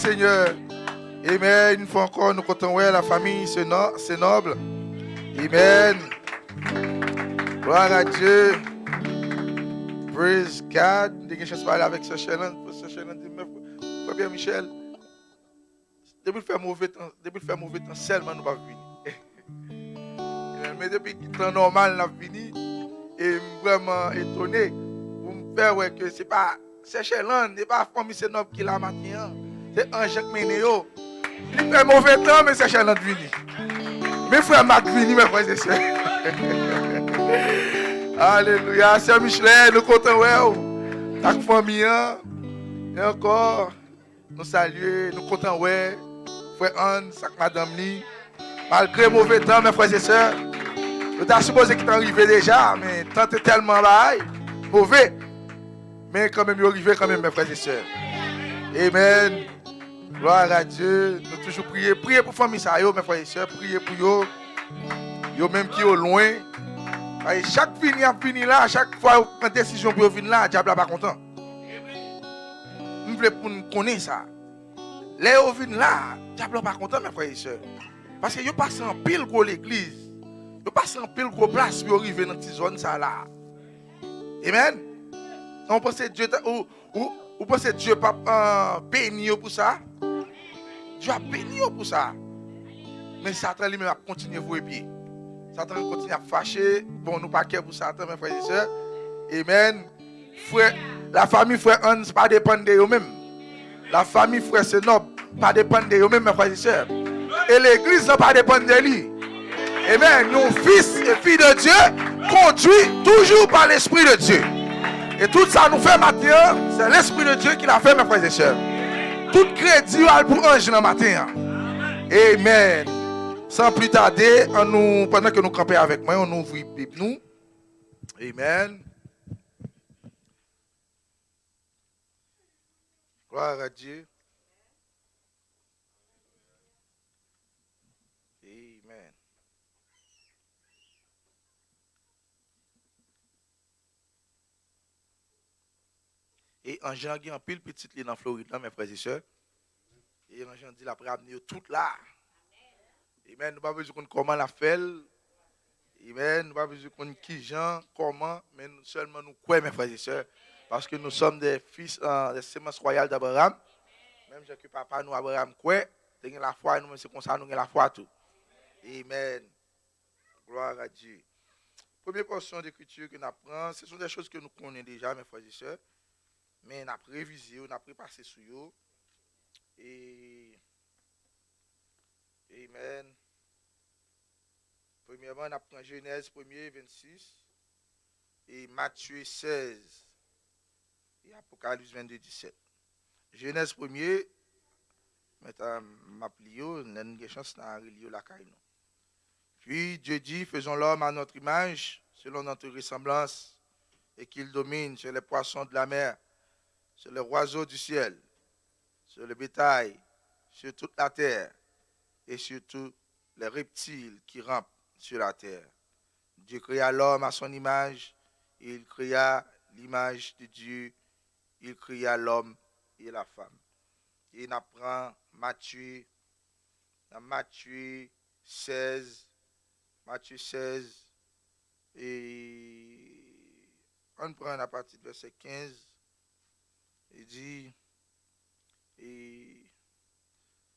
Seigneur. Amen. Une fois encore, nous comptons la famille, c'est noble. Amen. Gloire à Dieu. Praise God. Dès que je suis parlé avec ce Shelan, dit, mais bien Michel, depuis le faire mauvais temps, seulement nous pas venir. Mais depuis le temps normal, nous avons fini. Et vraiment étonné pour me faire que c'est pas Shelan, c'est pas famille c'est noble qui l'a matin. C'est Ange Ménéo. Il fait mauvais temps, mais c'est Shelan vini. Mes frères Marc vini, mes frères et sœurs. Alléluia. Sœur Michelet, nous comptons, ta famille, et encore, nous saluons, nous comptons, frère Anne, madame Li. Malgré mauvais temps, mes frères et sœurs, nous avons supposé qu'il est arrivé déjà, mais tant est tellement mauvais. Mais quand même, il est arrivé quand même, mes frères et sœurs. Amen. Gloire à Dieu. Nous toujours prier. Priez pour la famille, mes frères et sœurs. Priez pour eux. Yo même qui sont loin. Chaque fini là, chaque fois qu'on prend une décision pour venir là, le diable n'est pas content. Nous voulons pour nous connaître ça. Les gens viennent là, le diable n'est pas content, mes frères et sœurs. Parce que ils passent en pile gros l'église. Ils passent en pile gros place pour arriver dans cette zone ça là. Amen. On pense que Dieu ou pensez que Dieu pas béni pour ça. Dieu a béni pour ça. Mais Satan lui-même a continué à vous épier. Satan continue à fâcher. Bon, nous pas pour Satan, mes frères et sœurs. Amen. Frère, la famille frère Hans, pas dépendre de eux-mêmes. La famille frère Senob, pas dépendre de eux-mêmes, mes frères et sœurs. Et l'église n'a pas dépendre de lui. Amen. Nos fils et filles de Dieu conduits toujours par l'Esprit de Dieu. Et tout ça nous fait matin, c'est l'Esprit de Dieu qui l'a fait, mes frères et sœurs. Tout crédit pour ange dans le matin. Amen. Sans plus tarder, pendant que nous campons avec moi, on ouvre la Bible nous. Amen. Gloire à Dieu. Amen. Et en Jean, il y a un pile petit lit dans Floride, mes frères et sœurs. Et en Jean dit, après amener tout là. Amen. Nous pas besoin de comment la fait. Amen. Nous pas besoin de qui Jean, comment, mais nous seulement nous croyons, mes frères et sœurs. Parce que nous sommes des fils des semences royales d'Abraham. Même que papa nous, Abraham, croit. Nous avons la foi, nous, c'est comme ça, nous avons la foi tout. Amen. Gloire à Dieu. Première portion d'écriture que nous apprenons, ce sont des choses que nous connaissons déjà, mes frères et sœurs. Mais on a révisé, on a prépassé sur eux. Et Amen. Premièrement, on apprend Genèse 1er, 26. Et Matthieu 16. Et Apocalypse 22, 17. Genèse 1er. Maintenant, m'applio, on a une chance de relire la caille. Puis Dieu dit, faisons l'homme à notre image, selon notre ressemblance, et qu'il domine sur les poissons de la mer, sur les oiseaux du ciel, sur le bétail, sur toute la terre, et sur tous les reptiles qui rampent sur la terre. Dieu créa l'homme à son image, et il créa l'image de Dieu, il créa l'homme et la femme. Et on apprend Matthieu 16, et on prend à partir du verset 15, il dit, et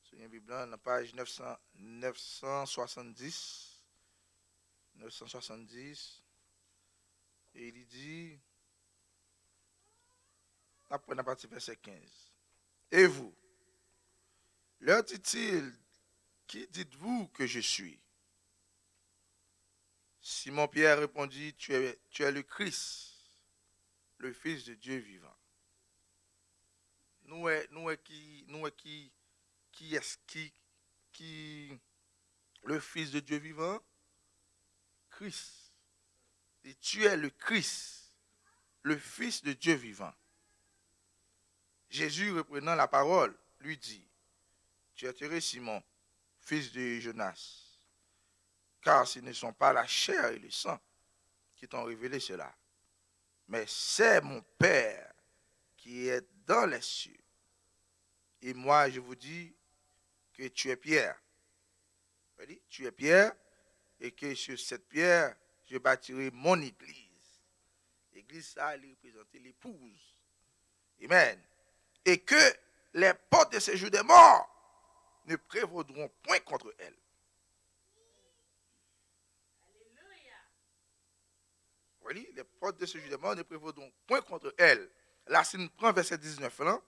sur une Bible, dans la page 970, et il dit, après à partir du verset 15, et vous, leur dit-il, qui dites-vous que je suis? Simon-Pierre répondit, tu es le Christ, le Fils de Dieu vivant. Nous qui est-ce qui le Fils de Dieu vivant? Christ. Et tu es le Christ, le Fils de Dieu vivant. Jésus, reprenant la parole, lui dit, tu es heureux, Simon, fils de Jonas, car ce ne sont pas la chair et le sang qui t'ont révélé cela, mais c'est mon Père qui est dans les cieux. Et moi, je vous dis que tu es Pierre. Tu es Pierre, et que sur cette pierre, je bâtirai mon église. L'église, ça, elle représente l'épouse. Amen. Et que les portes de séjour des morts ne prévaudront point contre elle. Oui, les portes de séjour des morts ne prévaudront point contre elle. Là, si nous prenons verset 19 là,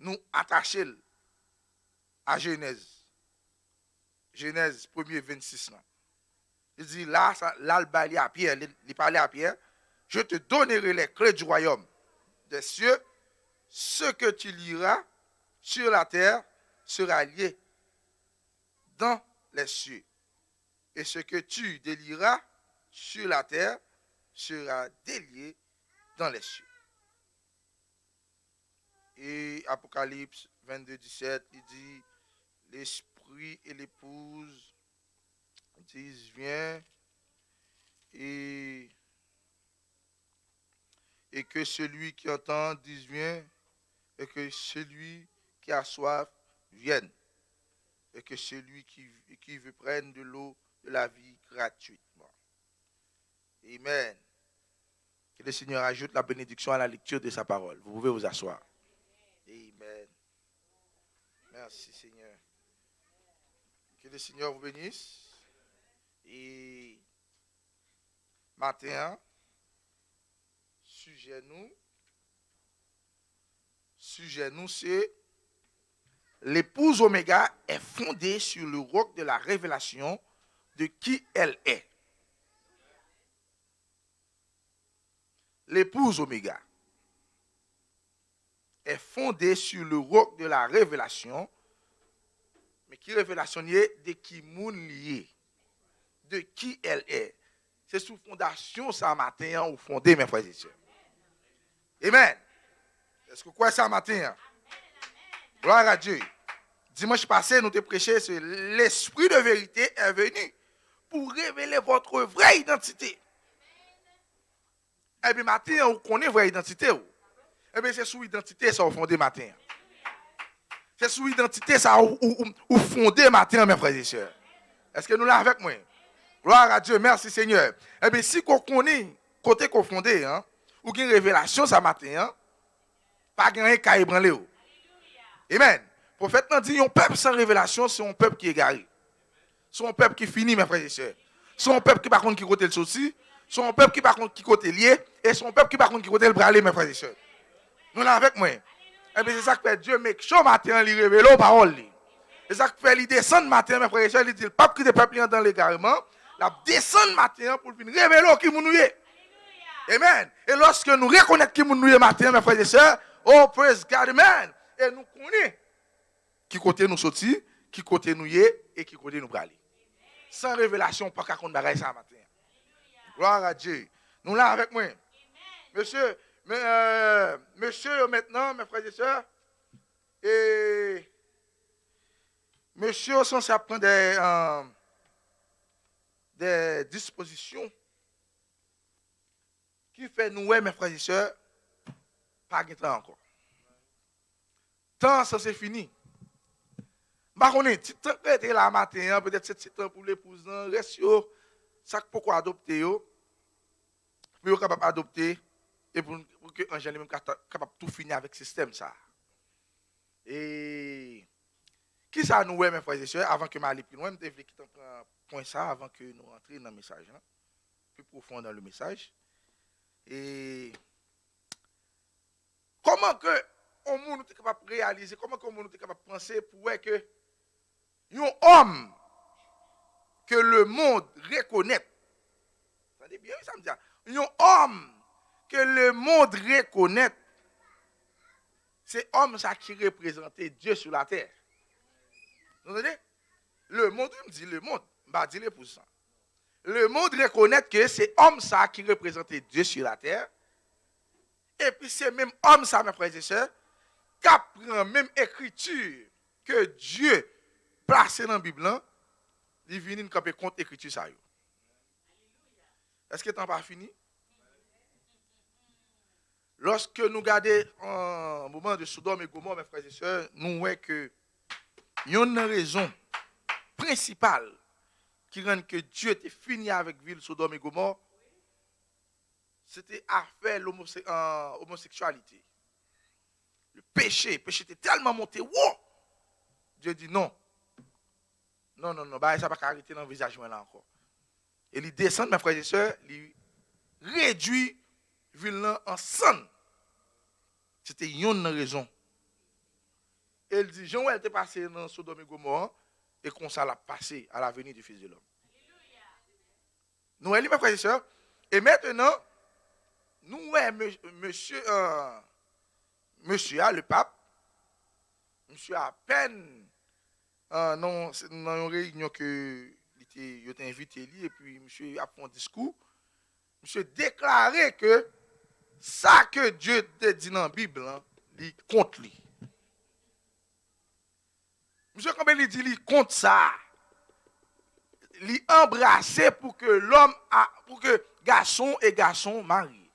nous attachons à Genèse. Genèse 1er 26 là. Il dit là, il parlait à Pierre, je te donnerai les clés du royaume des cieux. Ce que tu liras sur la terre sera lié dans les cieux. Et ce que tu délieras sur la terre sera délié dans les cieux. Et Apocalypse 22, 17, il dit, l'esprit et l'épouse disent, viens, et que celui qui entend dise, viens, et que celui qui a soif vienne, et que celui qui veut prendre de l'eau de la vie gratuitement. Amen. Que le Seigneur ajoute la bénédiction à la lecture de sa parole. Vous pouvez vous asseoir. Amen. Merci Seigneur. Que le Seigneur vous bénisse. Et matin, sujet nous, c'est l'épouse Oméga est fondée sur le roc de la révélation de qui elle est. L'épouse Oméga est fondée sur le roc de la révélation, mais qui révélation liée de qui moun lié, de qui elle est. C'est sous fondation ça matin ou fondé mes frères et sœurs. Amen. Est-ce que quoi ça matin? Gloire à Dieu. Dimanche passé, nous te prêché sur l'esprit de vérité est venu pour révéler votre vraie identité. Et bien matin, on connaît vraie identité. Et bien c'est sous identité ça fondé matin. C'est sous identité ça ou fondé matin mes frères et sœurs. Est-ce que nous l'avons avec moi? Gloire à Dieu, merci Seigneur. Eh bien si on connaît côté qu'on fondé ou une révélation ça matin, pas gagner qu'à ébranler. Amen. Le prophète nous dit un peuple sans révélation, c'est un peuple qui est égaré. C'est un peuple qui finit mes frères et sœurs. C'est un peuple qui par contre qui côté le souci, c'est un peuple qui par contre qui côté lié et c'est un peuple qui par contre qui côté le bralé mes frères et sœurs. Nous là avec moi. Et bien c'est ça que fait Dieu make sure matin il révèle aux paroles. C'est ça que fait il descend matin mes frères et sœurs, il dit le pape qui des peuples dans l'égarement, la descend matin pour venir révéler qui nous est. Amen. Et lorsque nous reconnaissons qui nous est matin mes frères et sœurs, oh praise God, amen. Et nous connaissons qui côté nous sorti, qui côté nous est et qui côté nous braler. Sans révélation, pas qu'à compte bagaille ça matin. Gloire à Dieu. Nous là avec moi. Monsieur, maintenant, mes frères et sœurs, et monsieur, sans ça prend des dispositions qui fait nous, mes frères et sœurs, pas de temps encore. Temps, ça c'est fini. Bah, on est, si tu es là matin, peut-être c'est temps pour l'épouse, reste yo, ça pourquoi adopter yo, pour être capable d'adopter, et pour que Angèle même capable de tout finir avec le système ça. Et qui ça nous, mes frères et sœurs, avant que je m'aille plus loin, je devais quitter un point ça, avant que nous rentrions dans le message, plus profond dans le message. Et comment que on monde est capable de réaliser, comment que on monde est capable de penser pour que un homme que le monde reconnaît, attendez bien, ça me dit, un homme que le monde reconnaît, c'est homme ça qui représentait Dieu sur la terre. Vous entendez? Le monde, il me dit le monde, bah dis-le pour ça. Le monde reconnaît que c'est homme ça qui représentait Dieu sur la terre. Et puis c'est même homme ça, mes frères et sœurs, qui apprend même écriture que Dieu placé dans la Bible, il vient de camper contre l'écriture ça. Est-ce que tu n'as pas fini? lorsque nous regardons un moment de Sodome et Gomorrhe, mes frères et sœurs, nous voyons que il y a une raison principale qui rend que Dieu était fini avec ville Sodome et Gomorrhe, c'était à faire l'homosexualité. Le péché était tellement monté, wow! Dieu dit non. Non, bah, ça ne va pas arrêter dans le visage là encore. Et il descend, mes frères et sœurs, il réduit ville en sang. C'était une raison. Et il dit, Jean, elle était passé dans Sodome et Gomorrhe, et qu'on ça l'a passé à la venue du Fils de l'homme. Nous, mes frères et sœurs, et maintenant, nous, monsieur, le pape, monsieur à peine, dans une réunion que il était invité, et puis monsieur a fait un discours, monsieur déclaré que ça que Dieu te dit dans la Bible, il compte lui. Monsieur, comme il dit, il compte ça. Il embrassé pour que pour que garçon et garçon marient.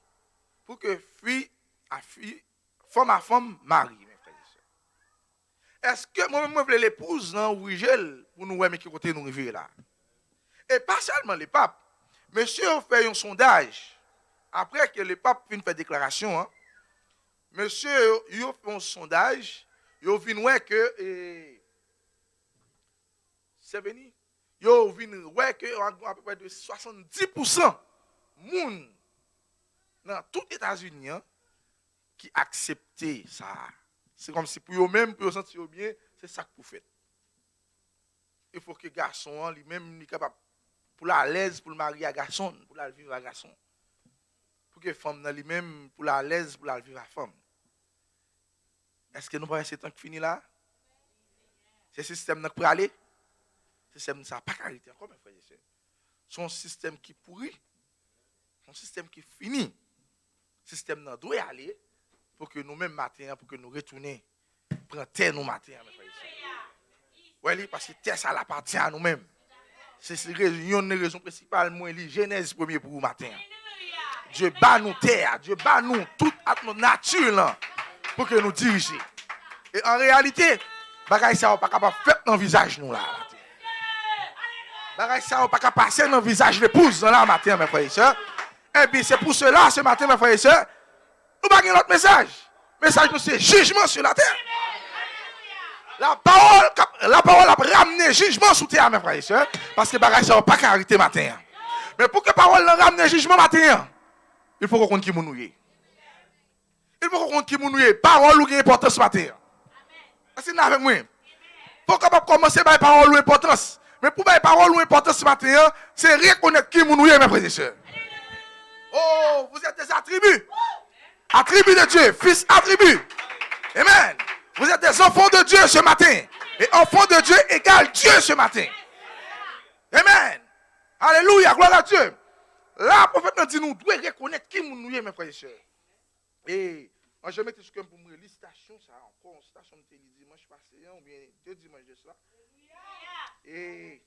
Pour que fille à fille, femme à femme marient, mes frères et sœurs. Est-ce que moi-même, je veux l'épouse dans Ouigel pour nous voir, mais qui côté nous arriver là? Et pas seulement les papes. Monsieur fait un sondage. Après que le pape finit faire déclaration, monsieur, il fait un sondage. Il vient voir que. C'est venu. Il vient voir que à peu près de 70% moun dans tous les États-Unis qui acceptent ça. C'est comme si pour eux-mêmes, pour eux sentir bien, c'est ça que vous faites. Il faut que les garçons, lui-même, capable pour la l'aise, pour le marier à garçon, pour la vivre à garçon. Pour que les femmes, lui-même, pour la l'aise, pour la vivre à femme. Est-ce que nous pensons que c'est temps qui finit là? C'est ce système qui peut aller? Ce système ça n'a pas caractère encore, mes frères et sœurs. C'est un système qui pourrit. C'est un système qui finit. Ce système doit aller pour que nous-mêmes matin, pour que nous retournions, prendre terre nous matin, mes frères et sœurs. Oui, parce que terre, ça appartient à nous-mêmes. C'est une raison principale, moi, Genèse premier pour vous matin. Dieu bat nous terre, Dieu bat nous toute notre nature là, pour que nous dirigions. Et en réalité, bagay ça pas capable faire dans le visage nous là. Bagay ça pas capable passer dans le visage de l'épouse là matin, mes frères et sœurs. Et bien c'est pour cela ce matin, mes frères et sœurs, nous pas notre message. Le message nous c'est jugement sur la terre. La parole a ramené jugement sur terre, mes frères et sœurs, parce que bagay ça pas carité matin. Mais pour que parole ramène jugement matin, il faut qu'on compte qui mounouye. Il faut qu'on compte qui mounouye. Parole ou qui importance matin. C'est là avec moi. Il faut qu'on commencer par parole ou importance. Mais pour par parole ou importance matin, c'est reconnaître qui mounouye, mes frères et sœurs. Oh, vous êtes des attributs. Attributs de Dieu, fils attributs. Amen. Vous êtes des enfants de Dieu ce matin. Et enfants de Dieu égale Dieu ce matin. Amen. Alléluia, gloire à Dieu. Là, le prophète nous dit, nous devons reconnaître qui nous sommes, mes frères et sœurs. Et moi, je mettais ce que pour me dire, station, ça encore, une station de télé dimanche passé, ou bien 2 dimanches de cela. Et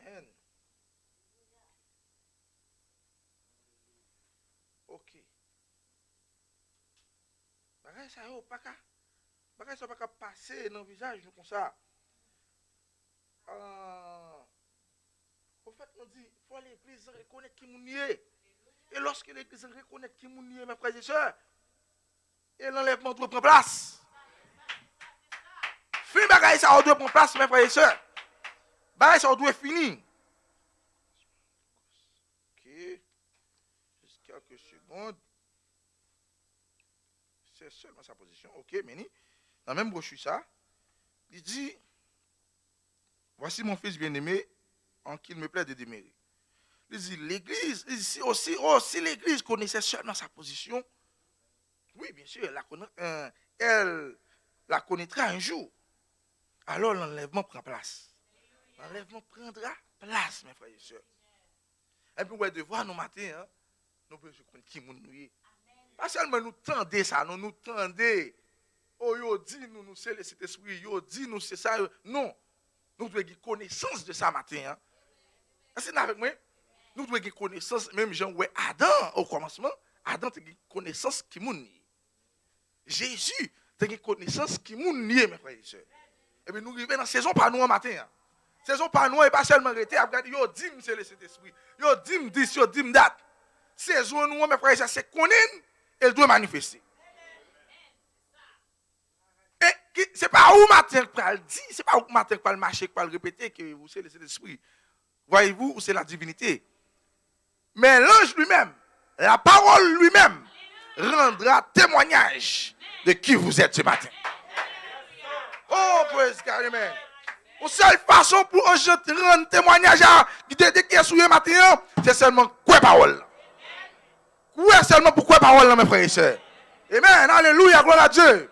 Amen. Ok. Bagay ça va pas passer dans le visage comme ça. En fait, on dit, il faut l'église reconnaître qui nous est. Et lorsque l'église reconnaît qui nous est, mes frères et sœurs, et l'enlèvement doit prendre place. Fin bagay ça doit prendre place, mes frères et sœurs. Bagay ça doit finir. Ok. Juste quelques secondes. C'est seulement sa position. Ok, Meni. Dans la même brochure ça, il dit, voici mon fils bien-aimé, en qui il me plaît de demeurer. Il dit, l'église, si l'église connaissait seulement sa position, oui, bien sûr, elle la connaîtra un jour. Alors l'enlèvement prend place. L'enlèvement prendra place, mes frères et sœurs. Et puis, on va devoir nos matins, nous pouvons connaître qui nous est. Pas seulement nous tendez ça, nous tendez. Oh, yo dit nous c'est le Saint-Esprit, yo dit nous c'est ça. Non. Nous devons avoir connaissance de ça matin. C'est avec moi. Nous devons avoir connaissance, même Jean, Adam au commencement. Adam a une connaissance qui moun nié. Jésus a une connaissance qui moun nié, mes frères et sœurs. Et puis nous arrivons dans la saison par nous en matin. Saison par nous et pas seulement arrêter à regarder, yo dit c'est le Saint-Esprit. Yo dit 10, yo dit date. Saison nous, mes frères et sœurs, c'est connaître, elle doit manifester. Et c'est pas où matin que le dire, c'est pas où matin que le marcher, que le répéter que vous c'est le Saint-Esprit. Voyez-vous, c'est la divinité. Mais l'ange lui-même, la parole lui-même, rendra témoignage de qui vous êtes ce matin. Oh, praise God, amen. La seule façon pour un jeune rendre témoignage de qui est souillé matin, c'est seulement quoi parole. Quoi seulement pour quoi parole, mes frères et sœurs. Amen, alléluia, gloire à Dieu.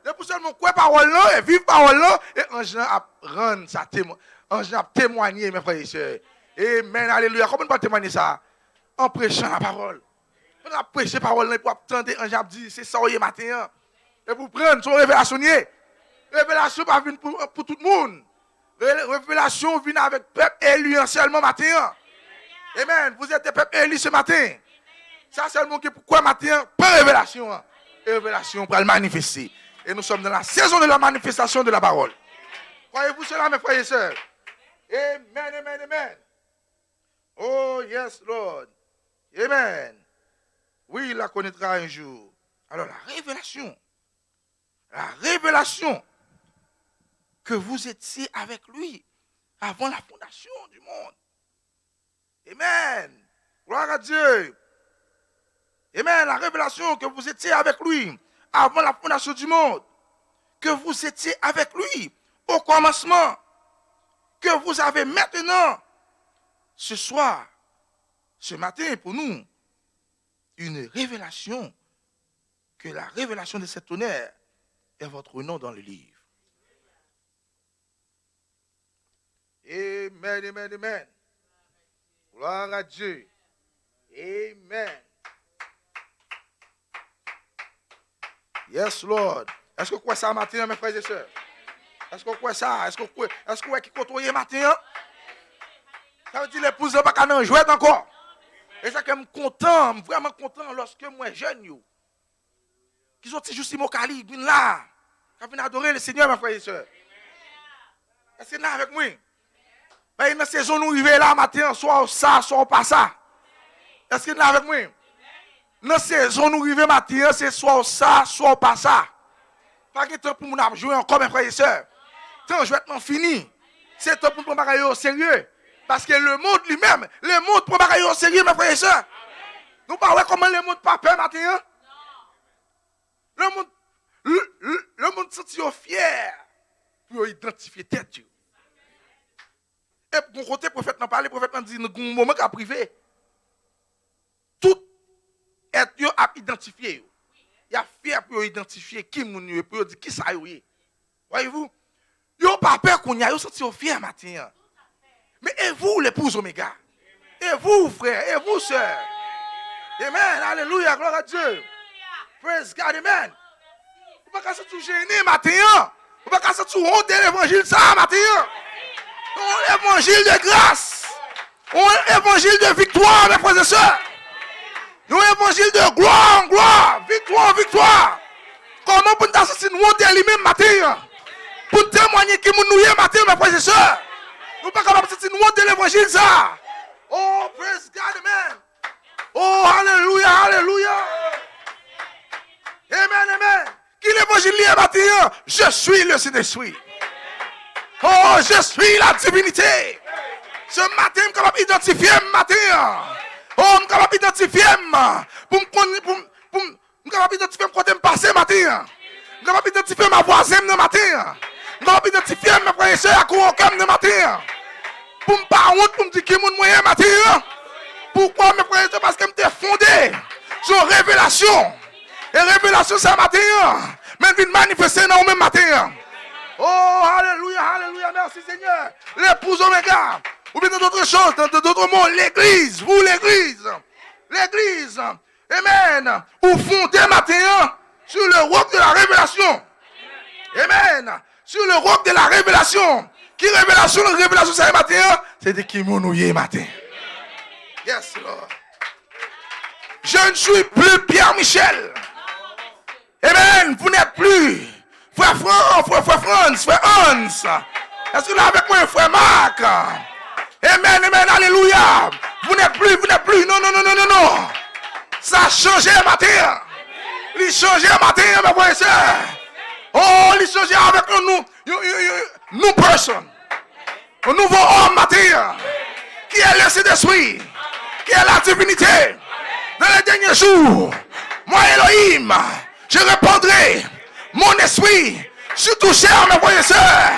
C'est pour seulement quoi parole là, et vivre parole là, et un jeune a rendre sa témoignage. Un jeune a témoigné, mes frères et sœurs. Amen, alléluia. Comment on peut témoigner ça? En prêchant la parole. On a prêché la parole pour attendre un jeune dit, c'est ça hier matin. Et pour prendre son révélation. Révélation pas vient pour tout le monde. Révélation vient avec le peuple élu seulement matin. Amen. Vous êtes des peuples élus ce matin. Ça seulement que pourquoi matin, pas révélation. Et révélation pour le manifester. Et nous sommes dans la saison de la manifestation de la parole. Croyez-vous cela, mes frères et sœurs? Amen, amen, amen. Oh, yes, Lord. Amen. Oui, il la connaîtra un jour. Alors, la révélation que vous étiez avec lui avant la fondation du monde. Amen. Gloire à Dieu. Amen. La révélation que vous étiez avec lui avant la fondation du monde. Que vous étiez avec lui au commencement. Que vous avez maintenant, ce soir, ce matin pour nous, une révélation. Que la révélation de cet honneur est votre nom dans le livre. Amen, amen, amen. Gloire à Dieu. Amen. Yes, Lord. Est-ce que vous croyez ça matin, mes frères et sœurs? Est-ce que vous croyez ça? Est-ce que vous croyez qu'il côtoie matin? Ça veut dire l'épouse n'a pas qu'à jouer encore. Et ça que je suis content, vraiment content lorsque moi jeune, qui sont juste mon cali, ils là, qui viennent adorer le Seigneur, mes frères et sœurs. Est-ce que vous êtes là avec moi? Mais dans la saison, nous arrivons là matin, soit ça, soit pas ça. Est-ce que vous êtes là avec moi? Dans la saison, nous arrivons matin, c'est soit ça, soit pas ça. Pas de temps pour nous jouer encore, mes frères et sœurs. Tant je vais être fini. C'est temps pour nous prendre au sérieux. Parce que le monde lui-même, le monde prend au sérieux, mes frères et sœurs. Nous parlons comment le monde pas peur matin. Le monde se sent fier pour identifier tête. Et pour côté, le prophète n'a parlé, le prophète n'a dit, nous avons un moment à privé. Tout est à identifier. Il y a fier pour identifier qui est, pour dire qui ça est. Voyez-vous? Il n'y a pas peur qu'on y a, il se sent fier matin. Mais et vous, l'épouse Oméga? Et vous, frères? Et vous, sœurs? Amen. Alléluia. Gloire à Dieu. Praise God. Amen. Vous ne pouvez pas se tout gêner matin. Vous ne pouvez pas se tout honter l'évangile ça matin. Un évangile de grâce. Un évangile de victoire, mes frères et sœurs. Un évangile de gloire en gloire. Victoire en victoire. Comment pour nous assassiner nous honter lui-même matin? Pour témoigner qui nous nouille matin, mes frères et sœurs. Nous ne pouvons pas capables de nous honter l'évangile ça. Oh, praise God, amen. Oh, alléluia, alléluia. Amen, amen. Qui l'évangile est matin? Je suis le Saint-Esprit. Oh, je suis la divinité. Ce matin, je suis capable d'identifier le matin. Oh, je suis capable d'identifier pour me capable d'identifier le côté passé matin. Je suis capable d'identifier ma voisine le matin. Je suis capable d'identifier mes frères et sœurs à quoi le matin. Pour me pas honte, pour me dire qui est mon moyen matin. Pourquoi mes frères et sœurs? Parce que je suis fondé sur révélation. Et révélation, c'est matin. Mais je vais manifester dans le même matin. Oh, alléluia, alléluia, merci Seigneur. L'épouse Oméga. Ou bien d'autres choses, d'autres mots, l'église, vous l'église. L'église, amen. Vous fondez matin sur le roc de la révélation. Amen. Sur le roc de la révélation. Qui révélation, c'est matin? C'est de qui m'ont nouillé matin. Yes, Lord. Je ne suis plus Pierre Michel. Amen. Vous n'êtes plus frère Franz, frère Hans. Est-ce que là avec moi, frère Marc? Amen, amen, alléluia. Vous n'êtes plus. Non. Ça a changé matin. Il a changé matin, mes frères et sœurs. Oh, il a changé avec nous personne. Un nouveau homme matin. Qui est le Saint-Esprit. Qui est la divinité. Dans les derniers jours, moi Elohim, je répandrai mon esprit sur tout cher, mes frères et sœurs.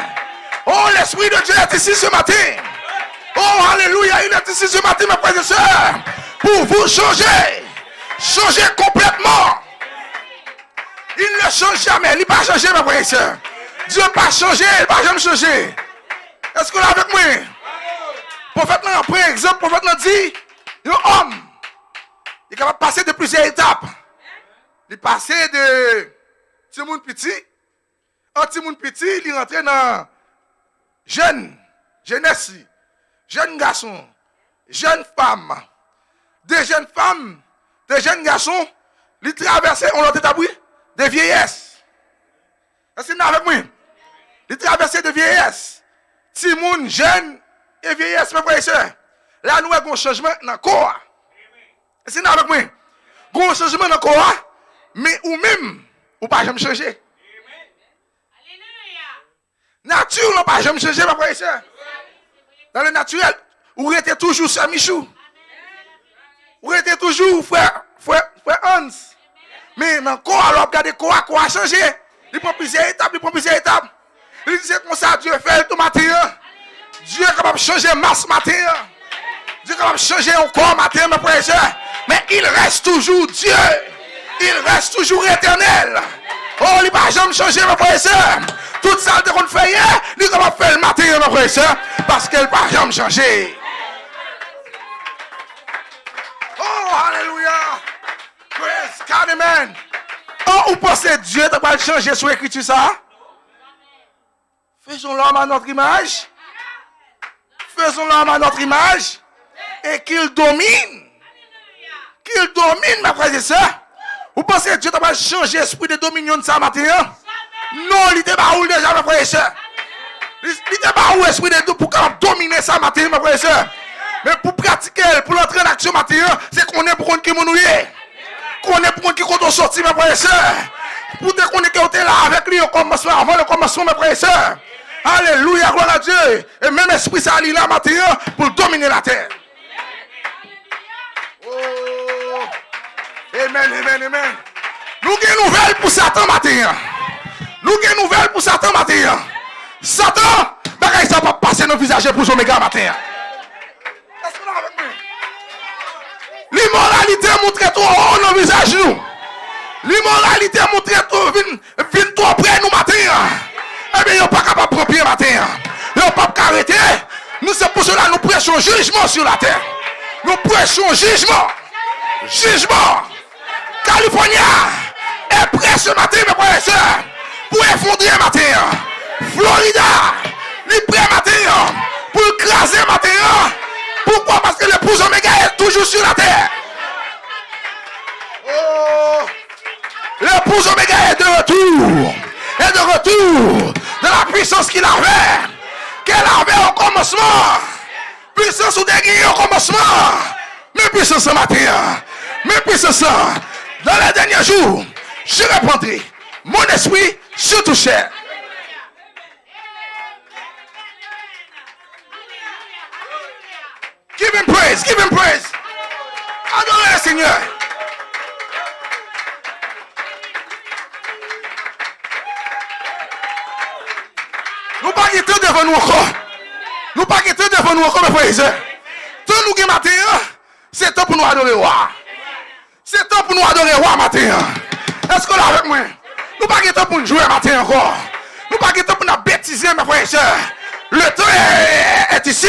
Oh, l'esprit de Dieu est ici ce matin. Oh, alléluia, il est ici ce matin, mes frères et sœurs, pour vous changer. Changer complètement. Il ne change jamais. Il n'a pas changé, mes frères et sœurs. Dieu n'a pas changé, il n'a pas jamais changé. Est-ce que là avec moi? Prophète là, par exemple, prophète là dit, un homme, il est capable de passer de plusieurs étapes. Il est passé de Timoun petit, en Timoun petit, il est rentré dans jeunesse, jeune garçon, jeune femme, des jeunes femmes, des jeunes garçons, ils traversent, on l'a établi, des vieillesses. Est-ce que vous avec moi? Ils traversent des vieillesses. Timoun, jeune et vieillesse, mes frères et sœurs. Là, nous avons un changement dans le corps. Est-ce que vous avec moi? Nous avons un changement dans le corps, mais ou même, ou pas jamais changer. Nature n'a pas jamais changé, mes frères et sœurs. Dans le naturel, vous êtes toujours Saint Michou. Vous êtes toujours frère Hans. Mais dans le corps, alors regardez quoi a changé. Il prend plusieurs étapes. Il dit comme ça, Dieu fait tout matin. Dieu est capable de changer masse matin. Dieu est capable de changer un corps matin, mes frères et sœurs. Mais il reste toujours Dieu. Il reste toujours éternel. Oh, il ne va jamais changer, mes frères et sœurs. Tout ça qu'on fait hier, il est capable de faire le matin, mes frères et sœurs. Parce qu'elle ne va jamais changer. Oh, alléluia. Praise God, amen. Oh, vous pensez que Dieu va changer sur l'écriture ça? Faisons l'homme à notre image. Faisons l'homme à notre image. Et qu'il domine. Qu'il domine, mes frères et sœurs. Vous pensez que Dieu va changer l'esprit de dominion de ça matin? Non, il était pas où déjà, mes frères et sœurs. Il était pas où l'esprit de pour dominer ça matin, mes frères et sœurs. Mais pour pratiquer, pour entrer en action matin, c'est qu'on est pour qu'on qui m'ennuie. Qu'on est pour qui compte sortir, mes frères et sœurs. Pour te connaître qu'on est là avec lui au commencement, avant le commencement, mes frères et sœurs. Alléluia, gloire à Dieu. Et même esprit ça là matin pour dominer la terre. Oh. Amen. Nous avons une nouvelle pour Satan matin. Satan, ça va passer nos visages pour son méga matin. Est-ce que vous avec moi? L'immoralité montre tout en nos visages nous. L'immoralité montre tout vient tout après nous matin. Eh bien, ils ne sont pas capables de prendre pied matin. Ils ne sont pas arrêter. Nous, c'est pour cela que nous prêchons jugement sur la terre. Nous prêchons jugement. California est prêt ce matin, mes frères et sœurs, pour effondrer matin. Florida, est prêt matin, pour écraser matin. Pourquoi? Parce que l'épouse Oméga est toujours sur la terre. Oh, l'épouse Oméga est de retour. De la puissance qu'il avait au commencement. Puissance ou déguisée au commencement. Mais puissance ce matin. Dans les derniers jours, je répandrai mon esprit sur tout chair. Give him praise. Adorez le Seigneur. Nous pas quitter devant nous encore. Mes frères et sœurs. Tant nous qui matin, c'est temps pour nous adorer roi. C'est temps pour nous adorer roi matin. Est-ce que là avec moi? Nous pas quitter pour nous jouer matin encore. Nous pas quitter pour nous bêtiser, mes frères et sœurs. Le temps est ici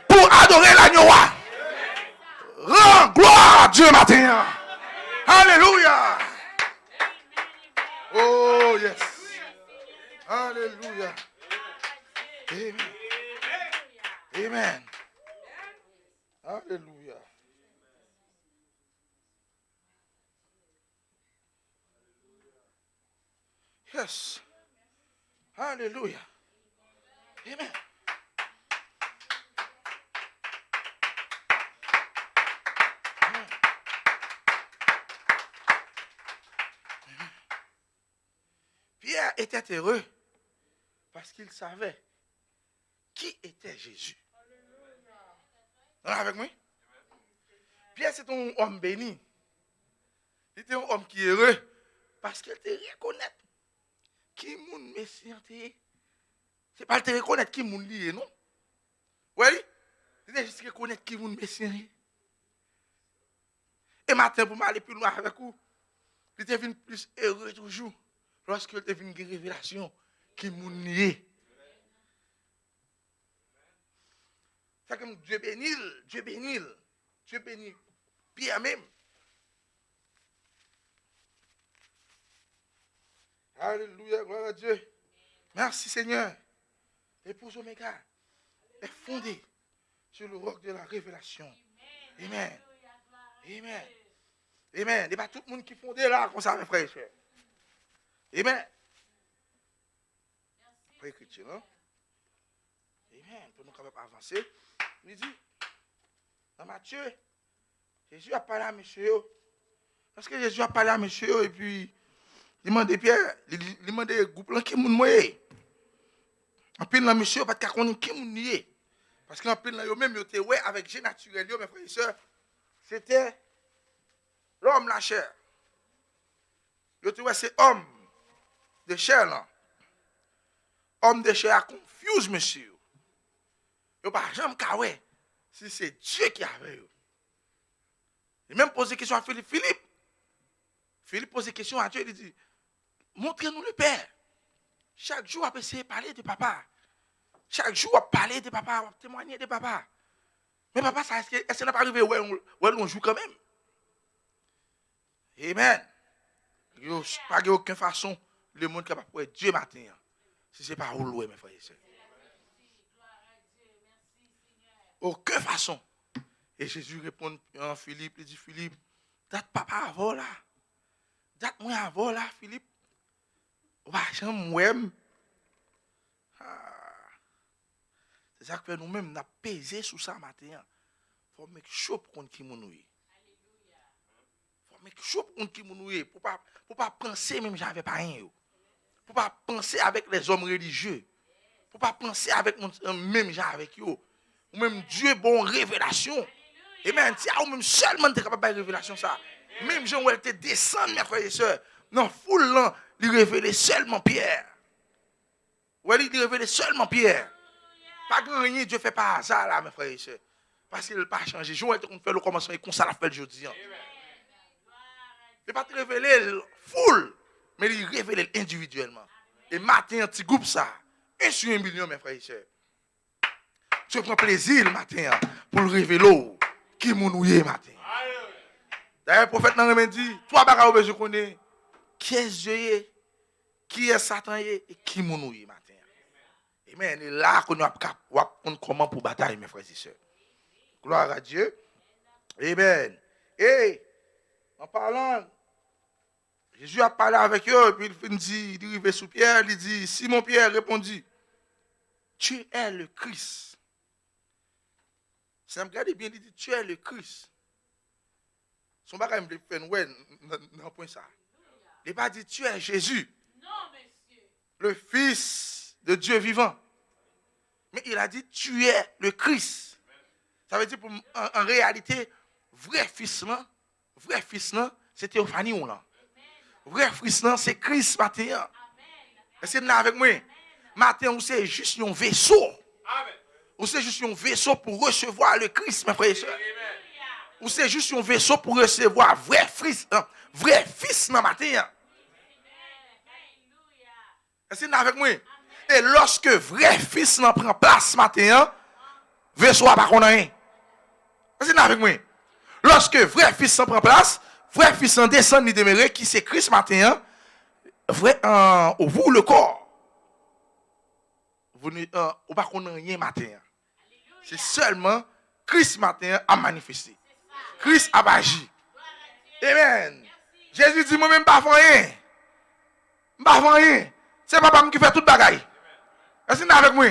pour adorer l'agneau roi. Rends gloire à Dieu matin. Alléluia. Oh yes. Alléluia. Amen. Alléluia. Yes. Alléluia. Amen. Pierre était heureux parce qu'il savait qui était Jésus. Vous êtes avec moi? Pierre, c'est un homme béni. Il était un homme qui est heureux parce qu'il te reconnaît qui est mon Messie. C'est pas le te reconnaître qui est mon lié, non? Oui? C'est juste reconnaître qui est mon Messie. Et maintenant, pour m'aller plus loin avec vous, il devient plus heureux toujours lorsqu'il devient une révélation qui est mon lié. C'est comme Dieu bénit, Dieu bénit, Dieu bénit Pierre même. Alléluia, gloire à Dieu. Merci Seigneur. L'épouse Oméga est fondée sur le roc de la révélation. Amen. Amen. Amen. Il n'y a pas tout le monde qui est fondé là, comme ça, mes frères et sœurs. Amen. Pas écriture, non? Amen. Pour nous capables d'avancer. Il dit, dans Matthieu, Jésus a parlé à monsieur. Parce que Jésus a parlé à monsieur et puis il demandait Pierre, il demandait groupe là qui moun moye. En pile là monsieur pas de connaître qui moun nié. Parce qu'en pile là yo même yo té ouais avec G naturel yo mes frères et sœurs. C'était l'homme la chair. Yo té ouais c'est homme de chair là. Homme de chair confuse monsieur. Yo pas jamais ka ouais si c'est Dieu qui avait yo. Il même posé question à Philippe. Philippe pose question à Dieu, il dit, montrez-nous le Père. Chaque jour, on va essayer de parler de papa. Chaque jour, on va parler de papa, on va témoigner de papa. Mais papa, est-ce que ça n'a pas arrivé où on joue quand même? Amen. Il n'y a pas aucune façon le monde capable de Dieu matin. Si ce n'est pas où mes frères et sœurs. Aucune façon. Et Jésus répond à Philippe, il dit, Philippe, date papa avant là. Date moi avant là, Philippe. Bah, j'aime moi. C'est ça que nous-mêmes, nous avons pesé sur ça matin. Il faut make sure pour qu'on qui nous. Il faut make sure pour qu'on qui nous. Pour pas penser même j'avais pas rien. Pour pas penser avec les hommes religieux. Pour pas penser avec même gens avec eux. Ou même Dieu bon révélation. Et même si ou même seulement tu es capable de révélation ça. Même gens où elle te descend mes frères et sœurs. Non, foule là, il révélait seulement Pierre. Ouais, il révélait seulement Pierre. Pas grand rien Dieu fait pas hasard là mes frères et sœurs. Parce qu'il n'a pas changé. Joël te fait le commencement et comme ça l'a fait le jeudi. Il ne pas te révéler foule, mais il révèle individuellement. Et matin un petit groupe ça, 1 sur 1 million mes frères et sœurs. Tu prends plaisir le matin pour le révéler qui mounouye matin. D'ailleurs, le prophète n'a rien dit, toi, bagaille, je connais qui est Dieu, qui est Satan et qui mounouye matin. Amen. Et là, qu'on a comment pour bataille, mes frères et sœurs. Gloire à Dieu. Amen. Et, en parlant, Jésus a parlé avec eux, et puis il dit, il arrive sous Pierre, il dit, Simon Pierre répondit, tu es le Christ. Si vous regardez bien, il dit, tu es le Christ. Son bagage me fait non point ça. Il n'a pas dit, tu es Jésus. Non, monsieur. Le Fils de Dieu vivant. Mais il a dit, tu es le Christ. Ça veut dire, en réalité, vrai fils là, c'est Théophanie là. Vrai fils là, c'est Christ matin. Est-ce que vous êtes avec moi? Matin, vous c'est juste un vaisseau. Ou c'est juste un vaisseau pour recevoir le Christ, mes frères et sœurs. Ou c'est juste un vaisseau pour recevoir vrai fils dans matin. Est-ce que vous êtes avec moi? Et lorsque vrai fils prend place matin, vaisseau n'a pas qu'on a rien. Est-ce que vous êtes avec moi? Lorsque vrai fils prend place, vrai fils descend ni demeure qui c'est Christ matin, vrai vous le corps. Vous ne pas qu'on a rien matin. C'est seulement Christ matin a manifesté. Christ a agi. Amen. Jésus dit moi-même pas rien. Pas rien. C'est papa qui fait toute bagaille. Est-ce que vous avec moi?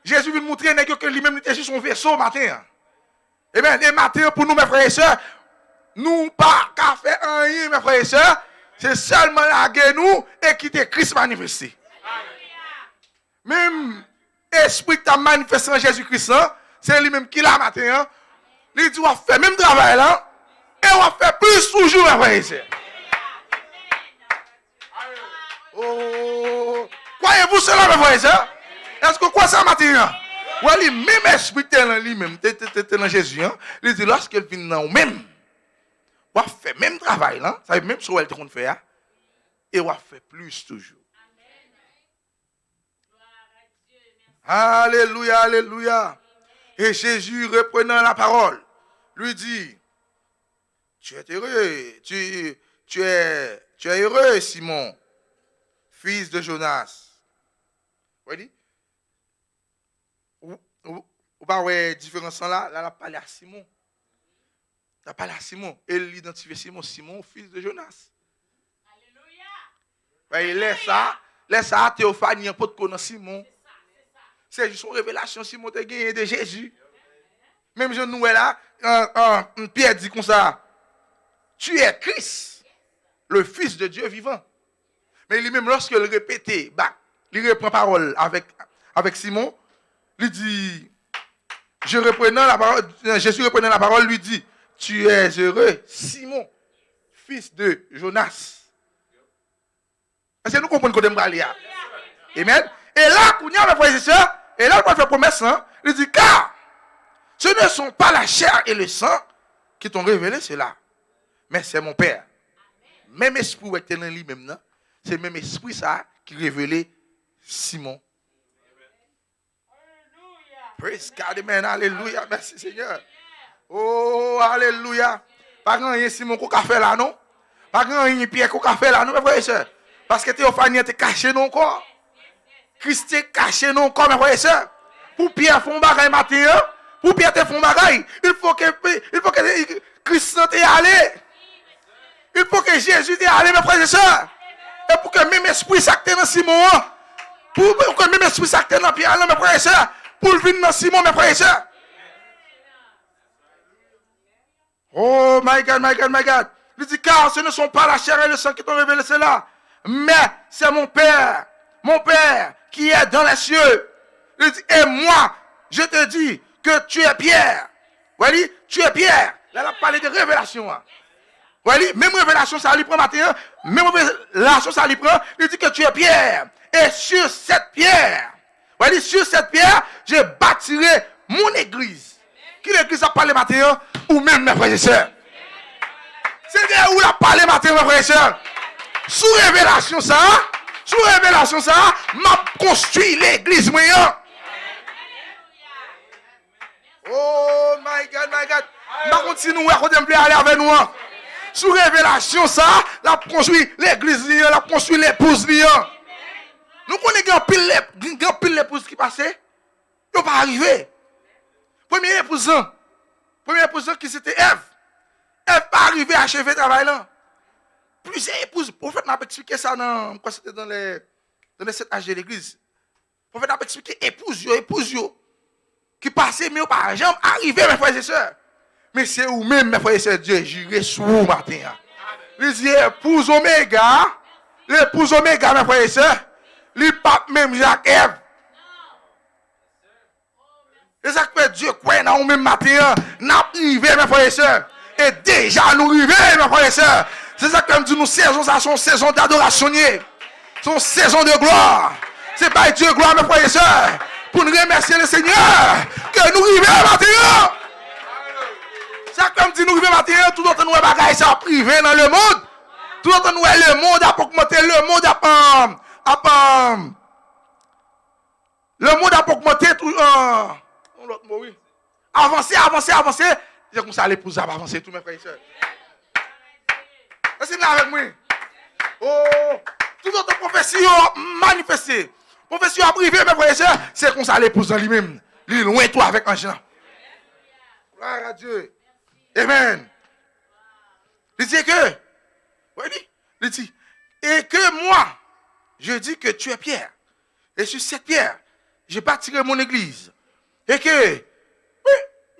Jésus vient montrer que lui-même était sur son vaisseau matin. Eh bien, et matin, pour nous, mes frères et sœurs, nous pas qu'à faire rien, mes frères et sœurs. C'est seulement la guerre nous et quitter Christ manifesté. Même esprit qui a manifesté en Jésus-Christ, c'est lui-même qui l'a matin. Il dit, on va faire même travail là, et on va faire plus toujours, mes frères et sœurs. Oh, croyez-vous cela, mes frères et sœurs? Est-ce que quoi ça matin? Oui, même esprit lui-même, dans Jésus, il dit, lorsqu'il vient dans même, on va faire même travail là, ça veut même ce qu'elle te fait, et on va faire plus toujours. Alléluia, alléluia. Et Jésus, reprenant la parole, lui dit, tu es heureux, tu es heureux, Simon, fils de Jonas. Vous voyez? Vous voyez la différence là? Là, il a parlé à Simon. Il a parlé à Simon. Et il identifie Simon, fils de Jonas. Alléluia. Laisse ça, Théophanie, un peu de connaître Simon. C'est juste une révélation, Simon te gagné de Jésus. Même je nous là, Pierre dit comme ça, tu es Christ, le Fils de Dieu vivant. Mais lui-même, lorsqu'il répétait, il reprend parole avec Simon, il dit, Jésus reprenant la parole, lui dit, tu es heureux, Simon, fils de Jonas. Est-ce que nous comprenons qu'on aime aller? Amen. Et là, quand il y a mes frères et sœurs, et là, il fait promesse, il dit, car ce ne sont pas la chair et le sang qui t'ont révélé cela, mais c'est mon Père. Même esprit qui est dans lui-même, c'est le même esprit ça qui révélait Simon. Praise God, amen, alléluia, merci Seigneur. Oh, alléluia. Pas grand Simon qu'on a fait là, non? Pas grand Pierre qu'on a fait là, non, mes frères et sœurs? Parce que Théophanie était caché dans le corps. Christ est caché dans le corps, mes frères et sœurs. Pour Pierre font bagaille matin, pour Pierre te font bagaille, il faut que Christ t'est allé. Il faut que Jésus t'est allé, mes frères et sœurs. Et pour que même esprit s'acte dans Simon, pour que même esprit s'acte dans Pierre, mes frères et sœurs, pour le venir dans Simon, mes frères et sœurs. Oh my God, my God, my God. Il dit, car ce ne sont pas la chair et le sang qui t'ont révélé cela, mais c'est mon Père qui est dans les cieux. Il dit, et moi, je te dis que tu es Pierre. Voyez, tu es Pierre. Là, il a parlé de révélation. Voyez, même révélation, ça lui prend matin. Même révélation, ça lui prend. Il dit que tu es Pierre. Et sur cette pierre, voyez, sur cette pierre, je bâtirai mon église. Qui l'église a parlé matin, ou même mes frères et sœurs. C'est de où il a parlé matin, mes frères et sœurs. Sous révélation, ça, m'a construit l'église moyen. Oh my God, my God. Ma continue à contempler aller avec nous. Sous révélation, ça, la construit l'église, la construit l'épouse. Nous connaissons pile l'épouse qui passait. Ils ne pas arrivé. Premier épouse qui c'était Ève. Ève pas arrivé à achever le travail là. Plusieurs épouses. Le prophète m'a expliqué ça dans les 7 âges de l'église. Le prophète m'a expliqué épouse qui passaient, mais pas jamais arrivé, mes frères et sœurs. Mais c'est vous-même, mes frères et sœurs, Dieu juré sur vous matin. Il dit épouse Oméga, l'épouse Oméga, mes frères et sœurs, le pape même Jacques-Ève. C'est ça que Dieu croit dans vous-même matin, n'a privé, mes frères et sœurs. Et déjà nous arrivons, mes frères et sœurs. C'est ça que nous disons, saison, ça son saison d'adoration, son saison de gloire. C'est pas Dieu gloire, mes frères et sœurs, pour nous remercier le Seigneur, que nous arrivons matin. C'est ça que nous disons, nous arrivons matin, tout le temps nous bagaille ça privé dans le monde. Tout le temps nous le monde a augmenté, le monde a augmenté tout l'autre mot, oui. Avancer. C'est comme ça l'épouse va avancer tous mes frères et sœurs. Est-ce que vous avec moi? Oh, tout autre profession manifestée. Profession privée, mes frères et sœurs, c'est comme ça l'épouse en lui-même. Il est loin toi avec un gens. Gloire à Dieu. Amen. Il dit que, il dit, et que moi, je dis que tu es Pierre. Et sur cette pierre, je bâtirai mon église. Et que, oui,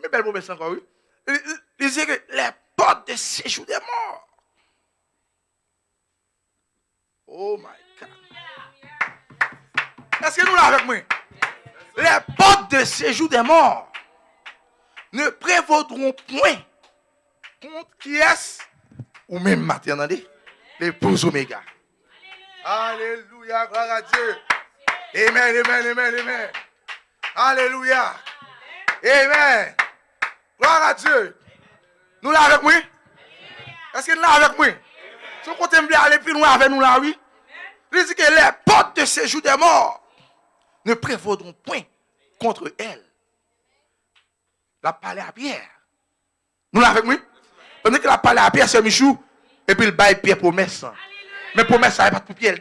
mais belle promesse encore, oui. Il dit que les portes de séjour des morts. Oh my God. Est-ce que nous l'avons avec moi? Les portes de séjour des morts ne prévaudront point contre qui est-ce? Ou même matin, attendez, l'épouse Oméga. Alléluia, gloire à Dieu. Amen, amen, amen, amen. Alléluia. Amen. Gloire à Dieu. Nous l'avons avec moi? Est-ce que nous l'avons avec moi? Si vous comptez aller plus loin avec nous là, oui? Il dit que les portes de séjour des morts ne prévaudront point contre elle. La parlé à Pierre. Nous l'avons avec moi? Pendant qu'il a parlé à Pierre, c'est Michou, et puis il baille Pierre promesse. Mais promesse, ça n'est pas pour Pierre.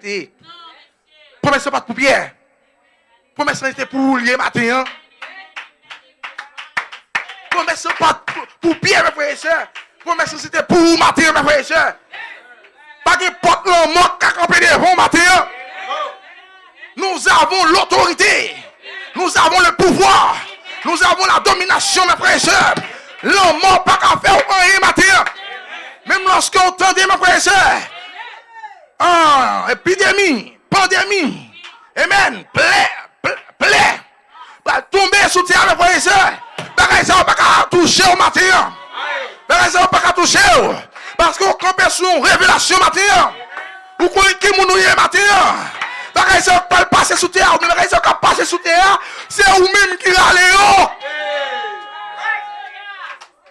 Promesse, ça n'est pas pour Pierre. Promesse, ça était pour lier matin. Promesse, ça n'est pas pour Pierre, mes frères et sœurs. Promesse, c'était pour matin, mes frères et sœurs. Pas de porte le manque à camper devant matin. Nous avons l'autorité. Nous avons le pouvoir. Nous avons la domination, mes frères et sœurs. L'homme n'a pas qu'à faire rien matin. Même lorsqu'on entendait, mes frères et sœurs. Épidémie, pandémie. Amen. Plaie. Va tomber sous terre, mes frères et sœurs. Bagay ça, pas qu'à toucher au matin. Bagay ça, pas qu'à toucher. Parce qu'on campe sur une révélation matin. Ou qu'on est qui mounouye matin. Bagay ça, pas passer sous terre. Mais bagay ça, pas passer sous terre. C'est vous-même qui râlez.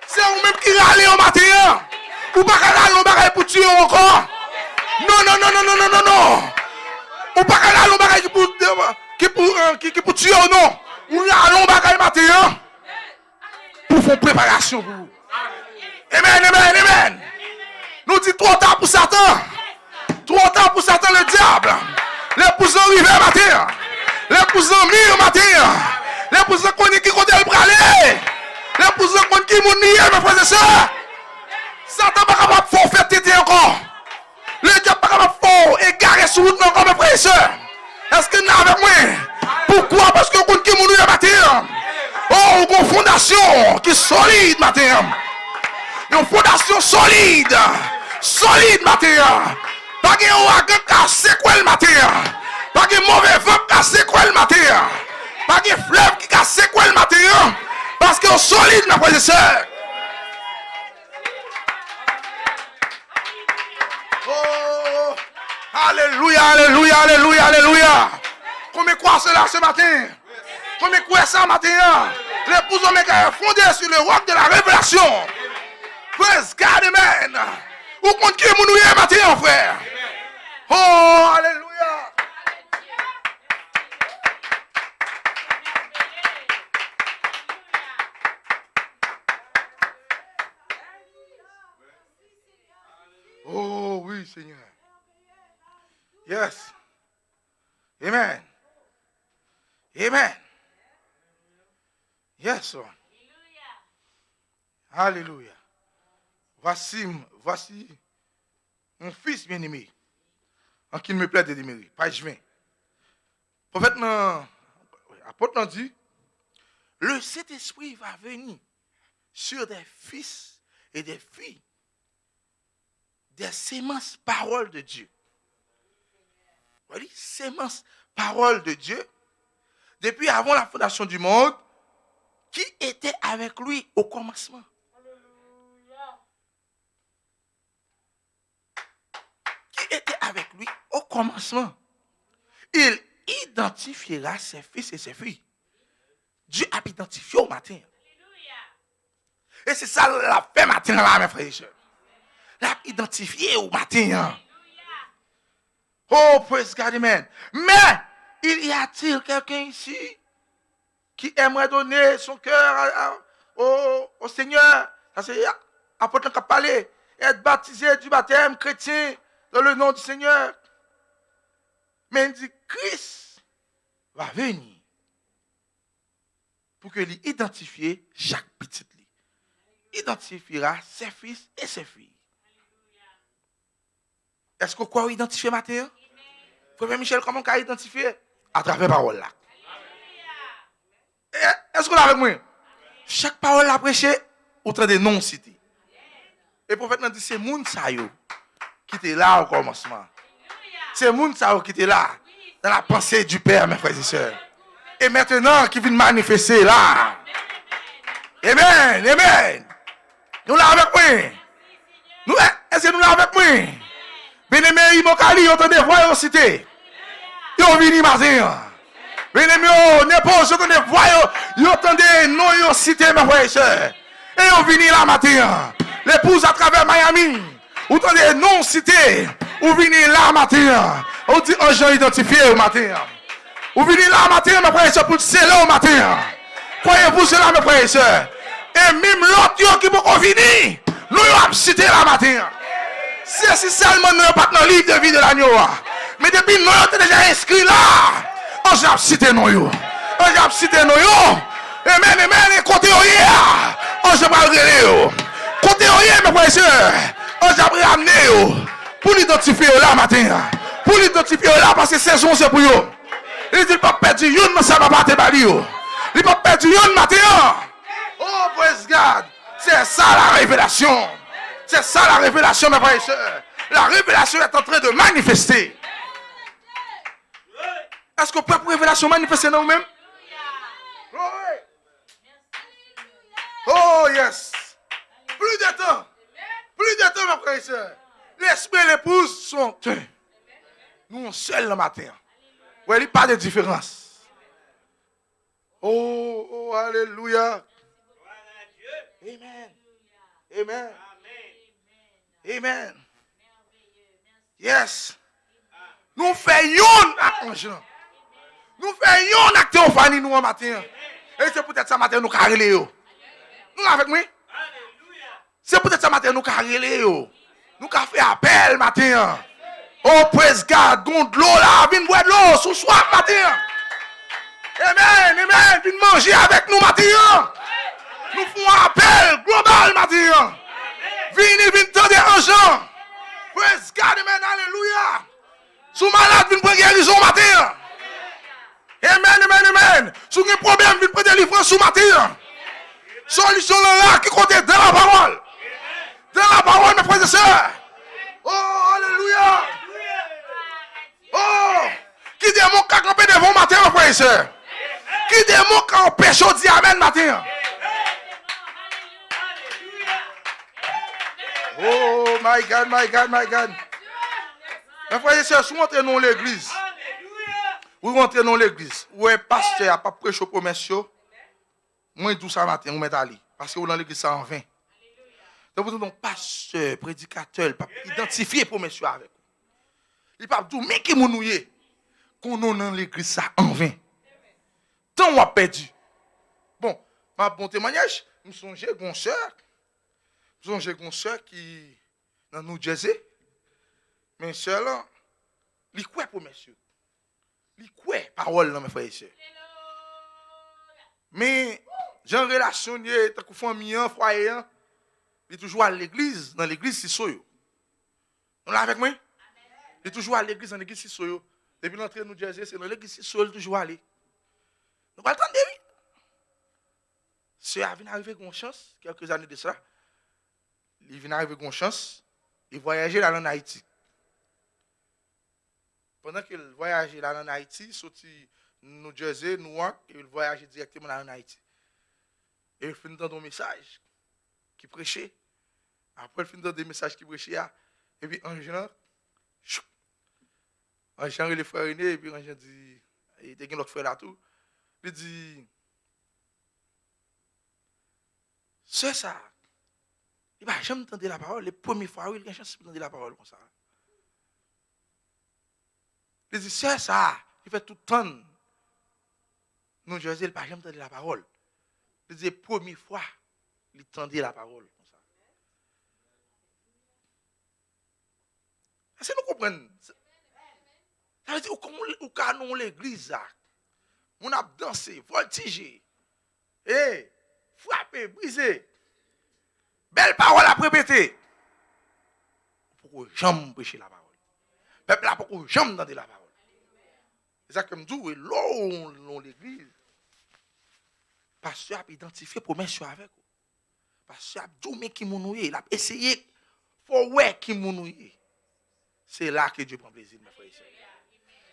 C'est vous-même qui râlez au matin. Ou pas qu'à râler, bagay pour tuer encore. Non. Ou pas qu'à râler, bagay qui pour tuer ou non. Ou râler, bagay matin. Pour faire préparation pour vous. Amen. Nous disons trop tard pour Satan. Trop tard pour Satan le diable. Les poussons arrivés matin. Les poussons mis au matin. Les poussons qui comptent le braler. Les poussons qui m'ont nié, mes frères et sœurs. Satan n'est pas capable de faire téter encore. Le diable n'est pas capable de faire égarer sur route encore, mes frères et sœurs. Est-ce que nous sommes avec moi? Pourquoi? Parce que vous qui m'ont nié matin. Oh, une fondation qui est solide, matin. Une fondation solide. Solide, matin. Pas de ouragan cassé quoi le matin. Pas de mauvais vent cassé quoi le matin. Pas de fleuve qui cassé quoi le matin. Parce que solide, mes frères et sœurs. Oh, alléluia. Combien croient cela ce matin? Combien croient ça matin? L'épouse Oméga est fondée sur le roc de la révélation. Praise God, amen. Où compte qui est mon matin, frère? Oh, alléluia. Oh, oui, Seigneur. Yes. Amen. Yes, Lord. Alléluia. Voici mon fils bien-aimé, en qui il me plaît de demeurer. Page 20. Prophète, apôtre dit, le Saint-Esprit va venir sur des fils et des filles, des sémences paroles de Dieu. Vous voyez, sémences paroles de Dieu, depuis avant la fondation du monde, qui était avec lui au commencement. Qui était avec lui au commencement. Il identifiera ses fils et ses filles. Dieu a identifié au matin. Et c'est ça la fait matin là, mes frères et sœurs. L'a identifié au matin. Oh, praise God, amen. Mais, il y a-t-il quelqu'un ici qui aimerait donner son cœur au Seigneur? Ça c'est apôtre qui a parlé. Être baptisé du baptême chrétien dans le nom du Seigneur. Mais il dit, Christ va venir pour que lui identifie chaque petite lit. Identifiera ses fils et ses filles. Est-ce que quoi identifier matin? Frère Michel, comment on a identifié? À travers la parole là. Est-ce qu'on est avec moi? Chaque parole à prêcher, autant de noms cités. Et le prophète nous dit, c'est moun sa yo qui était là au commencement. C'est moun sa yo qui était là dans la pensée du Père, mes frères et sœurs. Et maintenant, qui vient manifester là. Amen, amen. Nous là avec moi. Nous, est-ce que nous là avec moi? Bien-aimé, Imokali, ils entendent voix au cité. Ils ont venu matin. Bien-aimé, n'importe où, ils voix, ils entendent non au cité, mes frères et sœurs. Et ils ont venu là matin. L'épouse à travers Miami. Vous entendez non cité. Vous venez là matin. On dit un gens identifié au matin. Vous venez là matin, mes frères et sœurs, pour sceller au matin. Croyez-vous cela, mes frères et sœurs? Et même l'autre qui peut venir, nous avons cité là matin. C'est si seulement nous n'avons pas dans le livre de vie de l'agneau. Mais depuis nous sommes déjà inscrits là, on a cité nous. On a cité nous. Amen, amen, et côté hier, on a pas regardé. Côté hier, mes frères et sœurs, on a ramené pour l'identifier là matin. Pour l'identifier là, parce que saison c'est pour eux. Il dit pas perdre une, mais ça va pas te balayer. Il pas perdre une matin. Oh, praise God. C'est ça la révélation. C'est ça la révélation, mes frères et sœurs. La révélation est en train de manifester. Est-ce que pour révélation manifester dans nous-mêmes? Oh, yes. Plus de temps. Plus de temps, mes frères et sœurs. L'esprit et l'épouse sont un. Nous, seuls le matin. Ouais, il n'y a pas de différence. Oh, alléluia. Amen. Amen. Amen. Yes. Nous faisons un nous faisons un acte au famille nous en matin. Et c'est peut-être ça matin nous carrelé. Nous avec moi? C'est peut-être ça matin nous carrelé. Nous avons fait appel matin. Oh, praise God. Gonde l'eau là. Viens boire de l'eau. Sous soir matin. Amen. Amen. Viens manger avec nous matin. Nous faisons appel global matin. Viens tendre un gens. Praise God. Amen. Alléluia. Sous malade, viens prendre guérison matin. Amen, amen, amen. Sous un problème, viens prendre délivrance sous matin. Solution là qui compte dans la parole. Dans la parole, mes frères et sœurs. Oh, alléluia. Oh, qui démon qui a campé devant matin, mes frères et sœurs. Qui démon qui a empêché de dire amen matin. Oh, my God, my God, my God. Mes frères et sœurs, si vous entrez dans l'église, vous rentrez dans l'église, où un pasteur n'a pas prêché aux promesses, moi, je dis ça matin, vous mettez à lui. Parce que vous dans l'église, ça en vain. Donc, vous êtes un pasteur, prédicateur, il pas identifier les promesses avec vous. Il pas dire, mais qui vous nouillez, qu'on est dans l'église, ça en vain. Tant on a perdu. Bon, ma bon témoignage, je me songe à une sœur qui est dans New Jersey. Mais sœur là, il quoi pour monsieur? Il quoi parole là mes frères et sœurs? Mais j'ai une relation tant que famille en foyer, il toujours à l'église, dans l'église c'est soyo. On là avec moi? Il toujours à l'église, dans l'église c'est soyo. Depuis l'entrée de New Jersey, c'est dans l'église c'est soyo, il toujours aller. Donc pas le temps de oui. Sœur vient arriver avec chance quelques années de ça. Il vient arriver avec chance, il voyageait là en Haïti. Pendant qu'il voyageait là en Haïti, sorti New Jersey, Newark, il voyageait directement là en Haïti. Et il finit d'entendre un message qui prêchait. Après, il finit d'entendre des messages qui prêchait. Et puis, un genre, il est frère aîné, et puis un genre dit, il y a l'autre frère là tout. Il dit, c'est ça. Il va jamais entendre la parole. Les premières fois, il a chance d'entendre la parole comme ça. Il dit, c'est ça. Il fait tout le temps. Nous, je dis, il n'a jamais entendu la parole. Il dit, la première fois, il entendait la parole comme ça. Est-ce que nous comprenons? Ça veut dire, où canon l'église, on a dansé, voltigé, frappé, brisé. Belle parole à répéter. Pourquoi jamais prêcher la parole? Peuple là, pourquoi jamais entendre la parole? C'est ça que me dit, l'on l'église. Pasteur a identifié promesse avec vous. Pasteur a dit, mais qui mounouye, il a essayé, faut ouais qui mounouye. C'est là que Dieu prend plaisir, mes frères et sœurs.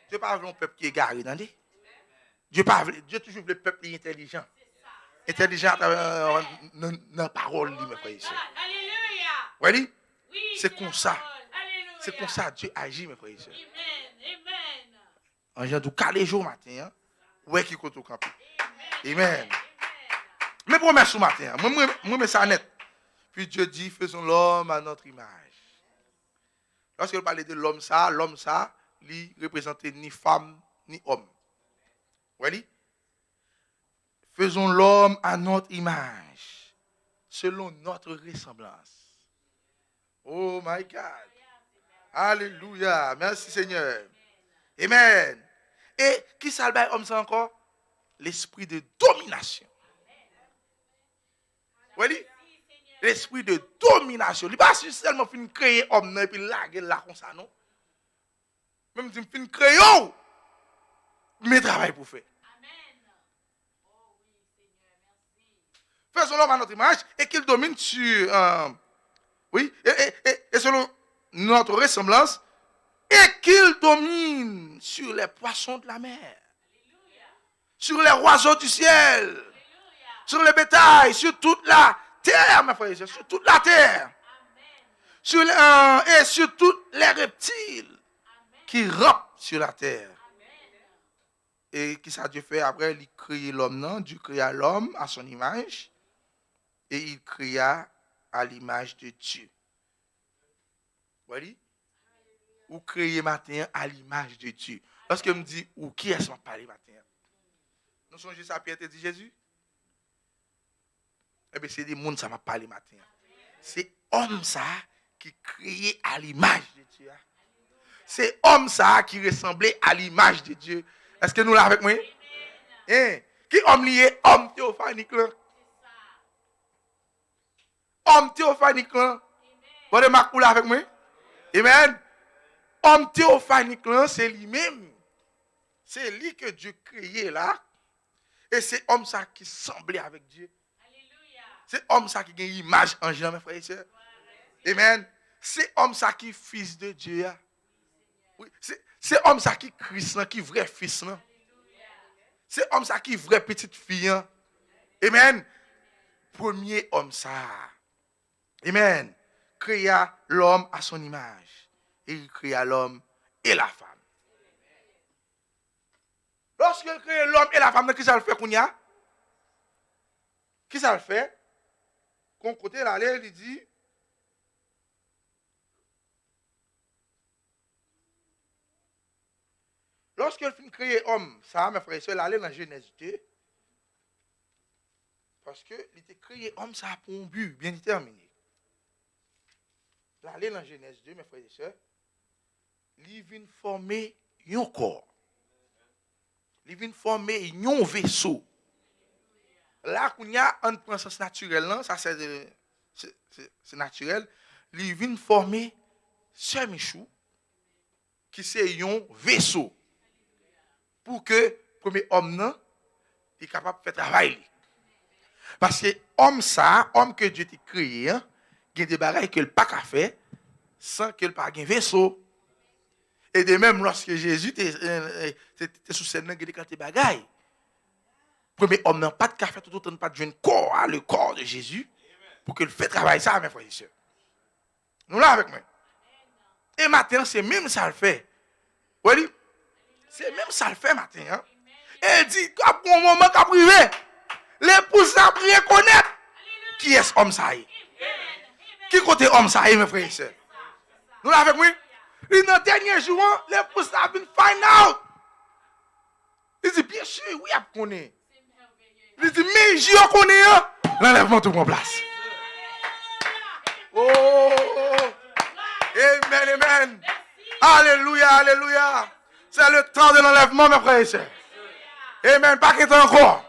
Dieu pas veut un peuple qui est garé, attendez. Dieu toujours veut le peuple intelligent. Intelligent à travers la parole, mes frères et sœurs. Alléluia. C'est comme ça. C'est comme ça Dieu agit, mes frères et sœurs. En genre, tous les jours matin, ouais qui compte au camp. Amen. Mais promesse ce matin, moi, mais ça net. Puis Dieu dit, faisons l'homme à notre image. Lorsqu'il parle de l'homme ça, il représente ni femme, ni homme. Voyez? Faisons l'homme à notre image, selon notre ressemblance. Oh my God. Alléluia. Merci Seigneur. Amen. Et qui salve homme ça encore? L'esprit de domination. Voyez? L'esprit de domination. Il n'est pas seulement fin créer homme et puis laguer là comme ça, non? Même si fin créer, mais travail pour faire. Faisons l'homme à notre image et qu'il domine sur, et selon notre ressemblance, et qu'il domine sur les poissons de la mer, sur les oiseaux du ciel, sur le bétail, sur toute la terre, mes frères et sœurs, sur toute la terre, et sur tous les reptiles qui rampent sur la terre. Et qui ça Dieu fait après, il crée l'homme, non? Dieu créa l'homme à son image. Et il créa à l'image de Dieu. Vous voyez? Ou créer matin à l'image de Dieu. Lorsque me dit, ou qui est-ce qu'on parle matin? Nous sommes juste à Pierre et dit Jésus. Eh bien, c'est des mondes ça m'a parlé matin. C'est homme ça qui créé à l'image de Dieu. C'est homme ça qui ressemblait à l'image de Dieu. Est-ce que nous l'avons avec moi? Qui homme lié? Homme théophanique là. Homme théophanique là. Vous avez marqué là avec moi? Amen. Homme théophanique là, c'est lui-même. C'est lui que Dieu créé là. Et c'est homme ça qui semblait avec Dieu. C'est homme ça qui a une image en Jean, mes frères et sœurs. Amen. C'est homme ça qui est fils de Dieu. Oui, c'est homme ça qui est Christ, qui est vrai fils. C'est homme ça qui est vrai petite fille. Amen. Premier homme ça. Amen. Créa l'homme à son image. Et il créa l'homme et la femme. Lorsqu'il crée l'homme et la femme, qui ça le fait qu'on y a? Qui ça le fait? Qu'on côté là, il dit, lorsqu'il finit de créer l'homme, ça, mes frères et sœurs, aller dans Genèse 2, parce qu'il était créé homme, ça a pour un but bien déterminé. L'aller dans Genèse 2, mes frères et sœurs, il vient former un corps. Il vient former un vaisseau. Là, qu'on y a un processus naturel, ça c'est naturel. Il vient former ce Michou, qui c'est un vaisseau. Pour que le premier homme est capable de faire travail. Parce que homme que Dieu t'a créé, il y a des bagailles que le pas qu'à faire sans qu'il n'y ait pas un vaisseau. Et de même, lorsque Jésus était sous scène, il y a des bagailles. Le premier homme n'a pas de café, tout autant pas de jeune corps, le corps de Jésus, pour qu'il fasse travail ça, mes frères et sœurs. Nous là avec moi. Et maintenant, c'est même ça le fait. Oui, c'est même ça le fait maintenant. Et il dit, à un moment qu'à privé, l'épouse a prié connaître qui est ce homme ça y. Qui côté homme ça y, mes frères et sœurs. Nous là avec moi. Et dans le dernier jour, l'épouse a been find out. Il dit, bien sûr, oui, à connaître. Il dit, mais je connais, l'enlèvement tout prend place. Oh, amen, amen. Alléluia, alléluia. C'est le temps de l'enlèvement, mes frères et sœurs. Amen, pas qu'il encore.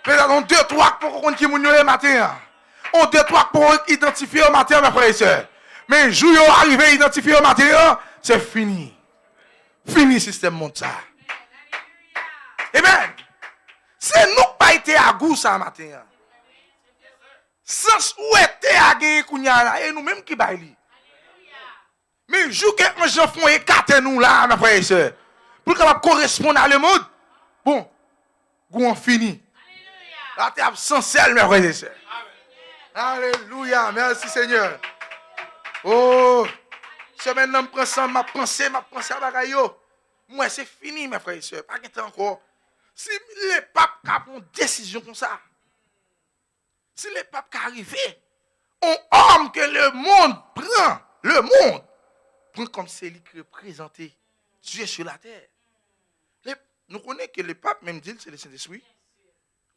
Peut-être on 2-3 pour qu'on qui moun le matin. On 2-3 pour identifier au matin, mes frères et sœurs. Mais jour où arrivé à identifier au matin, c'est fini. Fini système monde ça. Amen. C'est nous qui pas été à goût ça matin. Sans où était à gagner kounya là et nous même qui baili. Mais jour que un gens font écarter nous là mes frères et sœurs pour capable correspondre à le monde. Bon, on fini. Là tu es essentiel mes frères et sœurs. Alléluia, merci Seigneur. Oh, semaine là me prend ça, m'a pensé à bagaille yo. Moi c'est fini mes frères et sœurs, pas qu'être encore. Si les papes ont une décision comme ça. Si les papes arrivent, on homme que le monde prend comme celui qui représente Dieu sur la terre. Nous connaissons que les papes même disent c'est le Saint-Esprit.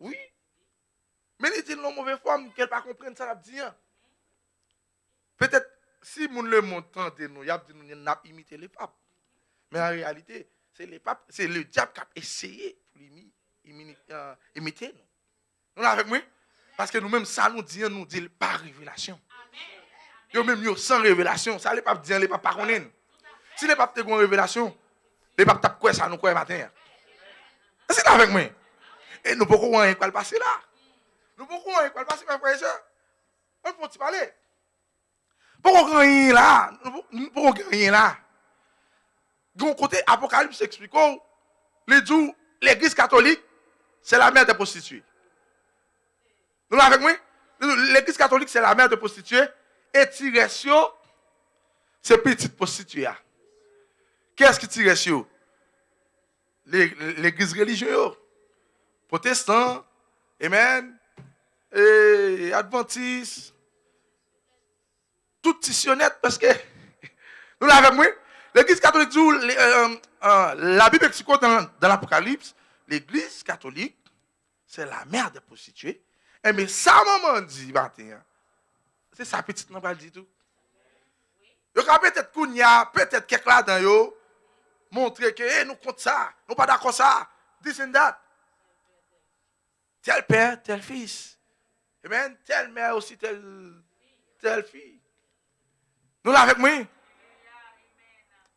Oui. Mais ils disent dans mauvaise forme qu'elle ne pas comprendre ça dit. Peut-être si nous le monde tente nous, il a dit nous n'a imité les papes. Mais en réalité, c'est les papes, c'est le diable qui a essayé pour imiter nous. Nous avec moi? Parce que nous-mêmes, ça nous dit par révélation. Nous même sans révélation. Ça, les papes disent, les papes pas connaissent. Si les papes ont une révélation, les papes tapent quoi ça nous quoi matin. C'est avec moi. Et nous ne pouvons rien quoi le passer là. Nous ne pouvons rien quoi le passer, mes frères et sœurs. On peut parler. Pourquoi rien là? Nous pouvons rien là. De côté, Apocalypse explique, l'Église catholique, c'est la mère des prostituées. Nous l'avons avec moi? L'Église catholique, c'est la mère des prostituées. Et Tiresio, c'est petite prostituée. Qu'est-ce qui Tiresio? L'Église religieuse. Protestants, Amen, et Adventistes, tout titionnette parce que, nous l'avons avec moi? L'Église catholique dit, la Bible explique dans l'Apocalypse, l'Église catholique, c'est la mère des prostituées. Et mais ça, maman dit, c'est sa petite n'a pas dit tout. Yo peut-être qu'on y a, peut-être quelque là dans yo, montrer que nous compte ça, nous pas d'accord ça, this and that. Tel père, tel fils. Amen, telle mère aussi, telle fille. Nous l'avons avec moi.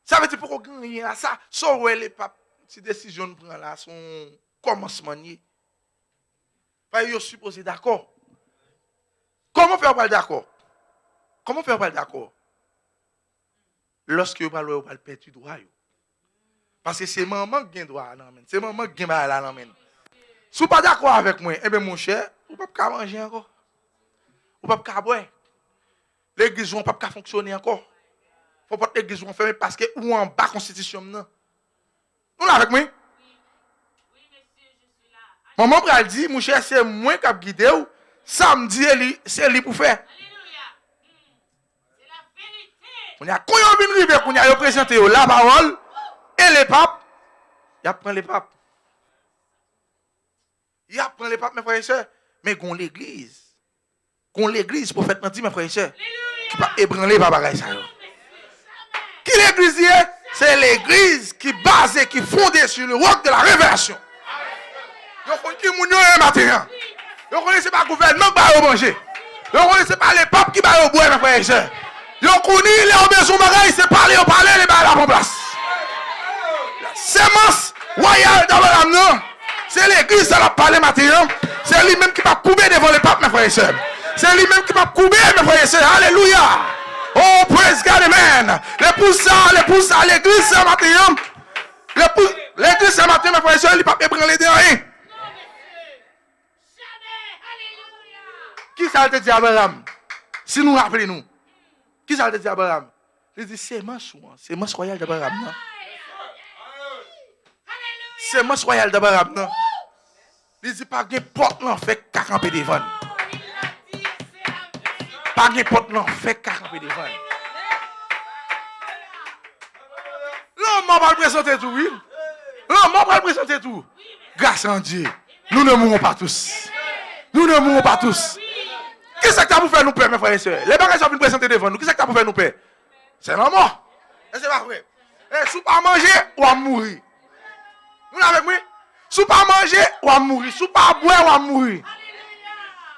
Ça veut dire pourquoi gagner à ça, sans où les papes, si décision nous prend là, son commencement nier. Parce que supposé d'accord. Comment faire pas d'accord? Comment faire pas d'accord? Lorsque vous parlez, vous parlez perdre du droit. Parce que c'est maman qui a droit à l'amène. C'est maman qui a la l'amène. Si vous n'êtes pas d'accord avec moi, eh bien mon cher, vous ne pouvez pas manger encore. Vous ne pouvez pas boire. L'église ne peut pas fonctionner encore. Il ne faut pas que l'église soit fermée parce que ou en bas constitution. Non. Vous l'avez avec moi? Maman pral dit, mon cher, c'est moi qui ai guidé ou. Samedi, c'est lui pour faire. On a quand on vient arriver, qu'on a présenté la parole et les papes, il apprend les papes. Il apprend les papes, mes frères et sœurs. Mais qu'on l'église. Qu'on l'église, prophète m'a dit, mes frères et sœurs, qui va ébranler par bagaille ça. Qui l'église est? C'est l'église qui basée, qui fondée sur le roc de la révélation. Vous connaissez qui est matin. Vous connaissez pas le gouvernement qui va manger. Vous connaissez pas les papes qui vont boire, mes frères et sœurs. Vous connaissez les maisons bagaille, c'est parler, les balles à la place. Sémence royale d'Abraham, non? C'est l'église qui va parler matin. C'est lui-même qui va couper devant les papes, mes frères et sœurs. C'est lui-même qui va couper, mes frères et sœurs. Alléluia. Oh, praise God, amen. L'épouse ça, l'église ce matin. L'église ce matin, mes frères et sœurs, il ne va pas prendre les derniers. Qui ça te dit Abraham? Si nous rappelons-nous. Qui ça te dit Abraham? Il dit c'est semence royale d'Abraham, non? C'est semence royale d'Abraham, non? Il dit pas de porte non fait camper devant. Pas de porte non fait camper devant. L'homme va présenter tout, oui. L'homme va présenter tout. Grâce à Dieu, nous ne mourrons pas tous. Nous ne mourrons pas tous. Qu'est-ce que tu as pour faire nous paix, mes frères et sœurs? Les bagages sont venus présenter devant nous. Qu'est-ce que tu as pour faire nous paix? C'est la mort. Et c'est pas vrai. Et si pas manger, ou à mourir. Vous l'avez avec moi? Si pas manger, ou à mourir. Si pas boire, ou à mourir.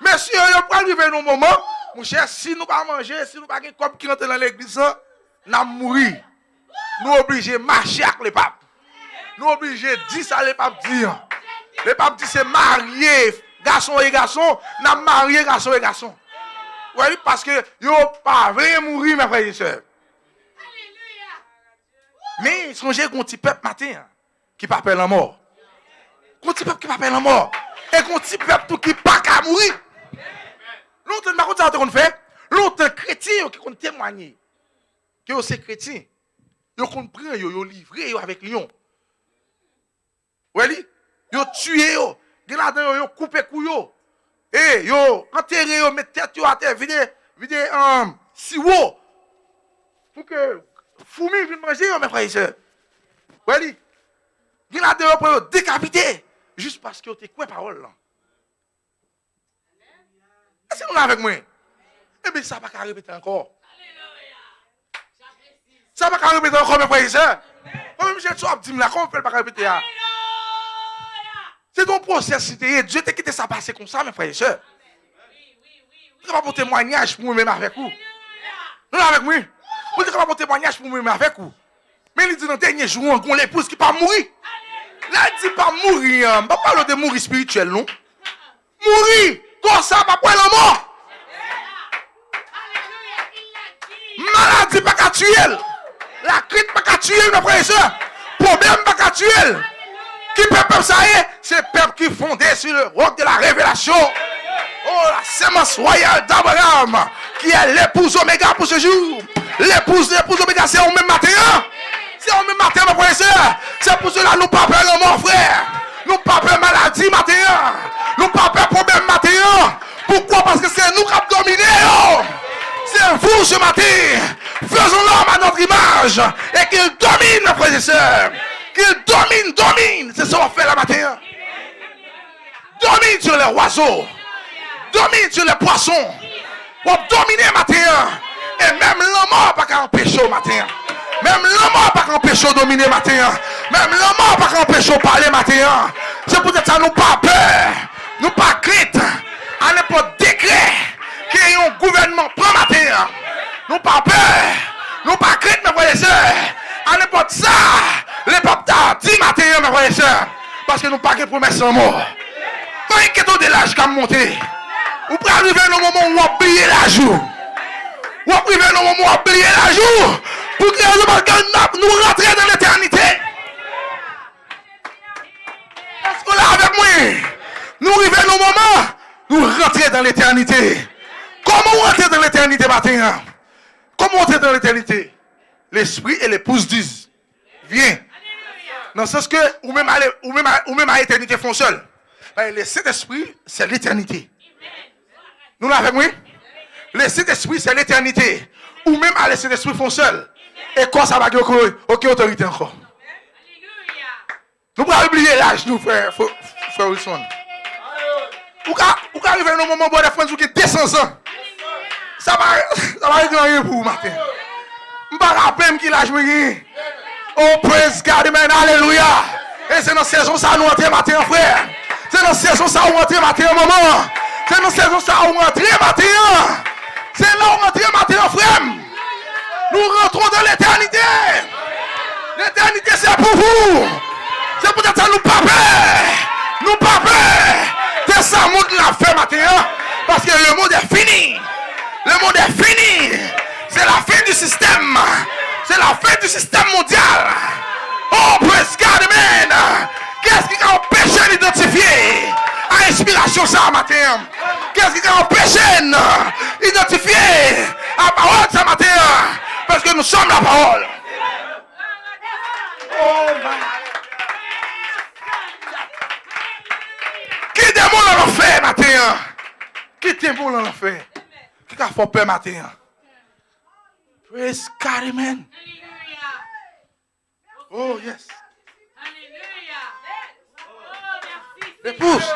Mais si on peut arriver dans un moment, mon cher, si nous pas manger, si nous pas de corps qui rentre dans l'église, nous allons mourir. Nous obligés de marcher avec les papes. Nous obligés de dire ça les papes dire. Le pape dit c'est marié, garçon et garçon, n'a marié garçon et garçon. Oui, parce que yo pas vrai mourir, mes frères et sœurs. Mais songez qu'on petit peuple matin qui pas peur la mort. Qu'on petit peuple qui pas peur la mort. Et qu'on petit peuple tout qui pas qu'à mourir. L'autre n'a pas qu'on fait. L'autre chrétien qui qu'on témoigner que c'est chrétien. Yo qu'on prend yo livré avec lion. Oui, yo tué yo. Là-dedans yo coupé couyo. Et yo enterré yo mettre tête yo à terre vide siwo pour que fourmi vienne manger yo mes frères et sœurs. Oui. Là-dedans yo pour yo décapiter juste parce que yo te quoi parole là. Est-ce que vous avec moi? Eh bien, ça ne va pas répéter encore. Ça ne va pas répéter encore, mes frères et sœurs. Moi-même, j'ai toujours dit, comment on peut pas répéter ça? C'est ton processus. Dieu t'a quitté ça passer comme ça, mes frères et sœurs. Vous n'avez pas de témoignage pour moi-même avec vous. Non, avec moi. Vous n'avez pas de témoignage pour moi-même avec vous. Mais il dit dans le dernier jour, on a l'épouse qui ne peut pas mourir. Là, il dit pas mourir. Je ne parle pas de mourir spirituel, non? Mourir. Comme ça, pas pour la mort. Maladie pas qu'à tuer. La crise pas qu'à tuer, mes frères et sœurs. Problème pas qu'à tuer. Qui peuple ça y est? C'est le peuple qui fondé sur le roc de la révélation. Oh, la sémence royale d'Abraham, qui est l'épouse Oméga pour ce jour. L'épouse Oméga, c'est au même matin. C'est au même matin, mes frères et sœurs. C'est pour cela que nous pas peur le mort, frère. Nous pas peur maladie matin. Nous pas peur problème matin. Pourquoi? Parce que c'est nous qui avons dominé. C'est vous ce matin. Faisons l'homme à notre image. Et qu'il domine, mes frères et sœurs. Qu'il domine. C'est ça qu'on fait la matin. Domine sur les oiseaux. Domine sur les poissons. On domine matin. Et même l'homme n'a pas qu'à empêcher au matin. Même l'homme n'a pas qu'à empêcher de dominer matin. Même l'homme n'a pas qu'à empêcher de parler matin. C'est pour ça nous pas peur. Nous pas crainte. À n'importe décret qui est un gouvernement prend matin. Nous pas peur. Nous pas crainte, mes frères et sœurs. À n'importe ça. Les papes dit matin, mes frères et sœurs. Parce que nous pas de promesse en mort. Pas inquiétons de l'âge qui a monté. Vous pouvez arriver dans le moment où on oublie la jour. Vous pouvez arriver dans le moment où on oublie la jour. Pour que nous rentrions dans l'éternité. Est-ce que là avec moi? Nous arrivons dans le moment où nous rentrons dans l'éternité. Comment rentrer dans l'éternité matin? Comment rentrer dans l'éternité? L'esprit et l'épouse disent, viens. Dans le sens que ou même à l'éternité font seul. Le Saint-Esprit, c'est l'éternité. Nous l'avons oui? Le Saint-Esprit, c'est l'éternité. Ou même à le Saint-Esprit font seul. Et quoi ça va aucune autorité encore? Nous ne pouvons pas oublier l'âge, nous, frère Wilson. Ou quand arriver dans le moment où les frères qui ont 200 ans, ça va être rien pour vous, matin. Je ne vais pas rappeler qui l'âge me. Oh, praise God, amen, alléluia. Et c'est dans cette saison ça nous entrer matin, frère. C'est dans cette saison ça nous entrer matin, maman. C'est dans cette saison ça nous entrer matin. C'est là où on entre matin, frère. Nous rentrons dans l'éternité. L'éternité, c'est pour vous. C'est pour ça que nous pas peur. Nous pas peur. C'est ça le monde l'a fait matin. Parce que le monde est fini. Le monde est fini. C'est la fin du système. C'est la fin du système mondial. Oh, praise God, amen. Qu'est-ce qui a empêché d'identifier à l'inspiration ça matin? Qu'est-ce qui a empêché d'identifier à la parole ça matin? Parce que nous sommes la parole. Oh, qui démon dans l'enfer matin? Qui démon dans l'enfer? Qui a fait peur matin? Praise God, amen. Oh, yes. L'épouse.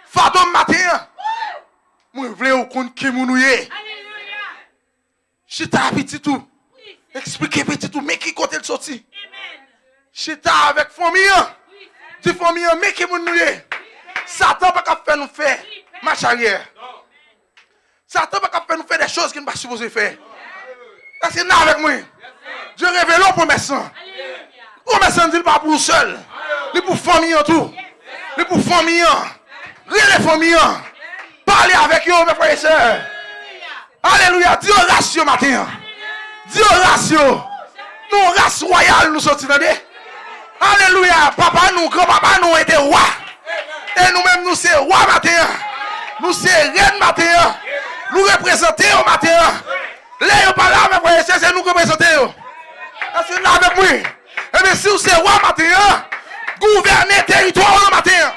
Fantôme matin. Moi, je voulais au compte qui mounouye. Chita petit tout. Expliquez petit tout, mais qui côté le sorti. Chita avec famille. Tu famille, mais qui mounouye. Satan pas qu'à faire nous faire marche arrière. Satan pas qu'à faire nous faire des choses qu'il ne pas supposé faire. Est-ce que vous avec moi? Dieu révèle pour mes sangs. Promesse dit pas pour seul. Il pour famille en tout. Il pour famille. Les familles. Parlez avec eux, mes frères et sœurs. Alléluia. Dieu ratio matin. Dieu ratio. Nous, race royale, nous sortis dans des. Alléluia. Papa, nous, grand-papa, nous étaient rois. Et nous-mêmes, nous sommes rois matin. Nous sommes reines matin. Nous représentons au matin. Les pas là, mes frères et sœurs, c'est nous qui représentons. Est-ce que là avec moi? Eh bien, si vous êtes roi matin, gouvernez territoire au matin.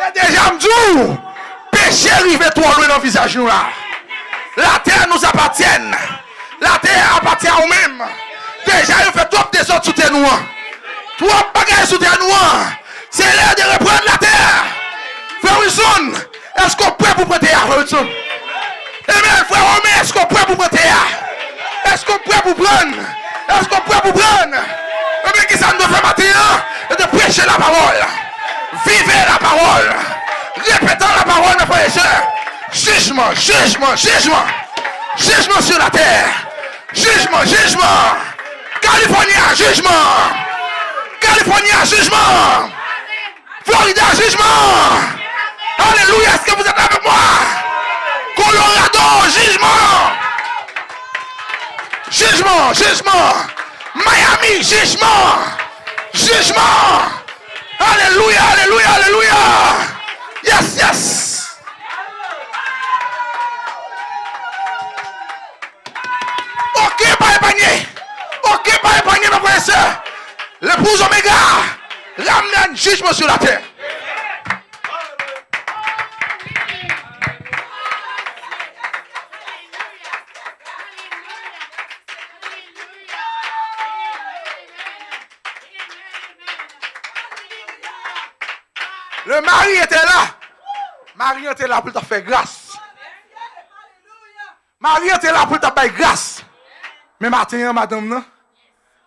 Et déjà, je dis, péché arrive trop loin dans le visage. La terre nous appartient. La terre appartient à nous-mêmes. Déjà, il fait trop de autres sous terre nous. Trop de bagages sous terre nous. C'est l'heure de reprendre la terre. Frère Wilson, est-ce qu'on peut pour prêter à Frère Wilson? Eh bien, frère Romain, est-ce qu'on peut pour prêter à? Est-ce qu'on peut pour prendre? Est-ce qu'on peut pour prendre? Eh bien, qui ça nous fait matin? Et de prêcher la parole. Vivez la parole. Répétons la parole, mes frères et sœurs. Jugement, jugement, jugement. Jugement sur la terre. Jugement, jugement. Californie, jugement. Californie, jugement. Florida, jugement. Alléluia, est-ce que vous êtes avec moi? Colorado, jugement. Jugement, jugement. Miami, jugement. Jugement. Alléluia, alléluia, alléluia. Yes, yes. Ok, pas épargné. Ok, pas épargné, mes frères et sœurs. L'épouse Oméga ramène jugement sur la terre. Le mari était là. Marie était là pour te faire grâce. Marie était là pour te faire grâce. Mais maintenant, madame, non,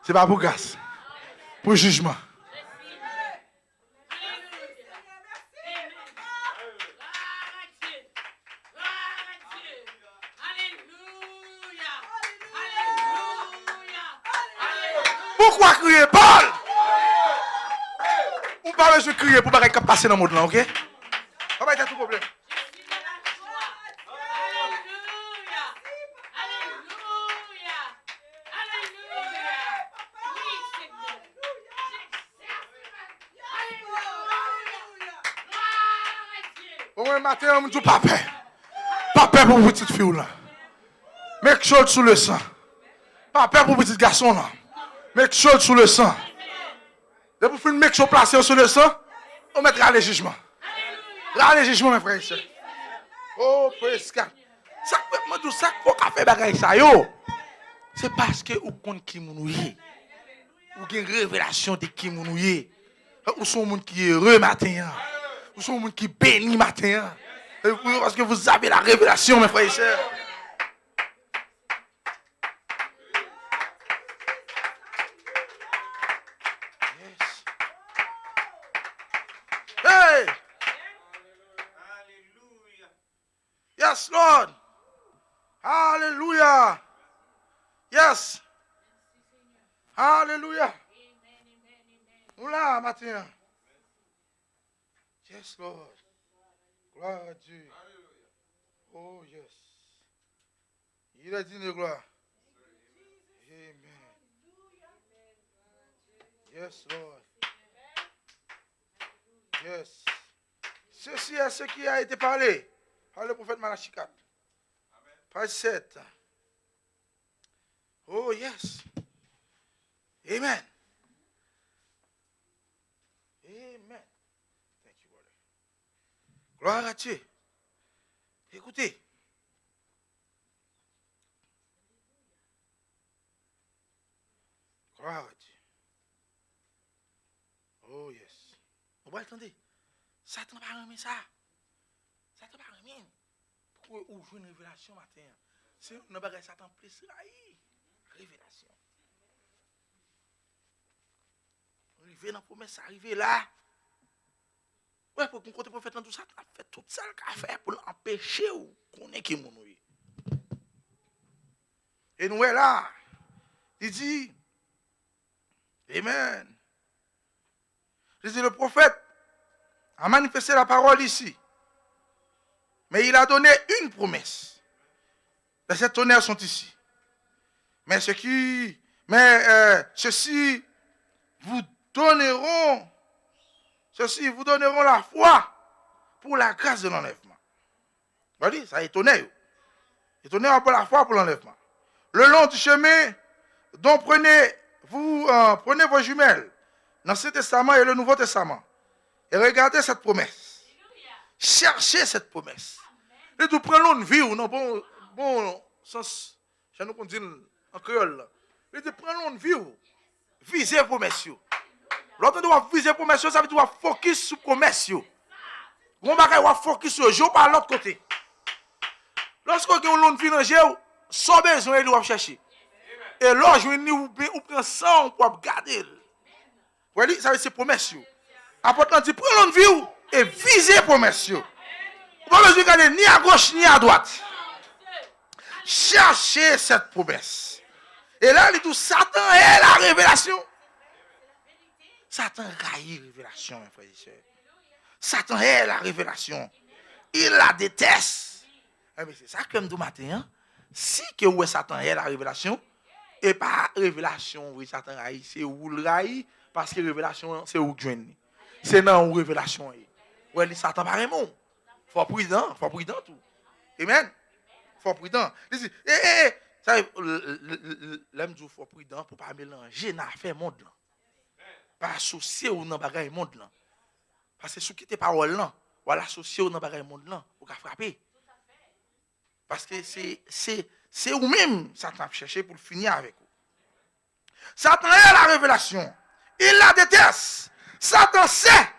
c'est pas pour grâce. Pour jugement. Pourquoi crier, Paul? On parle de crier pour ne pas passer dans le monde là, ok? On va être tout problème. Bon, matin, on me dit papa. Papa pour petite fille là. Mec chaud sous le sang. Papa pour petit garçon là. Mec chaud sous le sang. Et pour faire une mec chaud placé sur le sang, on mettra les jugements. Là, les jugements, mes frères et sœurs. Oh, praise God. Ça, qu'on fait bagaille ça, yo. C'est parce que vous connaissez qui vous êtes. Vous avez une révélation de qui vous êtes. Vous sont un monde qui est heureux matin. Vous sont un monde qui bénit matin. Parce que vous avez la révélation, mes frères et sœurs. Yes. Hey! Yes, Lord. Hallelujah. Yes. Hallelujah. Oula, matin. Yes, Lord. Gloire à Dieu. Oh, yes. Il a dit de gloire. Amen. Yes, Lord. Yes. Ceci est ce qui a été parlé par le prophète Malachie 4. Page 7. Oh, yes. Amen. Amen. Thank you, brother. Gloire à Dieu. Écoutez. Gloire à Dieu. Oh, yes. Vous voyez, attendez. Satan n'a pas remis ça. Satan n'a pas remis. Pourquoi ouvrir une révélation matin? C'est une bagarre Satan plus révélation. Arriver dans la promesse, arriver là. Ouais, pour qu'on côté prophète dans tout ça, tu as fait tout ça qu'il a fait pour l'empêcher ou qu'on est qui mon. Et nous là, il dit, Amen. Je dis, le prophète a manifesté la parole ici. Mais il a donné une promesse. Les sept tonnerres sont ici. Mais ceux-ci vous donneront la foi pour la grâce de l'enlèvement. Vous voyez, ça étonnait. Étonnez un peu la foi pour l'enlèvement. Le long du chemin dont prenez vos jumelles dans l'Ancien Testament et le Nouveau Testament. Et regardez cette promesse. Cherchez cette promesse. Et nous prenons une vie, non, bon sens, je nous dit en créole. Et nous prenons une vie, viser promesse. L'autre doit viser promesse, ça veut dire focus sur promesse. On va focus sur jour par l'autre côté. Lorsque vous avez une vie dans le jeu, sans besoin de chercher. Et là, vous prenez ça pour garder. Vous voyez, ça veut dire c'est promesse. Après, on dit, prenons une vie et visez promesse. Vous ne pouvez pas regarder ni à gauche ni à droite. Cherchez cette promesse. Et là, il dit, Satan est la révélation. Satan raille la révélation, mes frères et sœurs. Satan est la révélation. Il la déteste. Mais c'est ça que je me dis matin. Hein? Si que ouais, Satan est la révélation, et pas révélation, oui, Satan raille, c'est où le raille, parce que révélation, c'est où joindre. C'est dans où révélation. Ouais, Satan pas vraiment. Faut prudent tout. Amen. Faut prudent. Ça l'aime du faut prudent pour pas mélanger dans affaire monde là. Pas associer ou dans bagaille monde là. Parce que sous quitter parole là, ou l'associer ou dans bagaille monde là, ou ka frapper. Parce que c'est ou même Satan chercher pour finir avec vous. Satan est la révélation. Il la déteste. Satan sait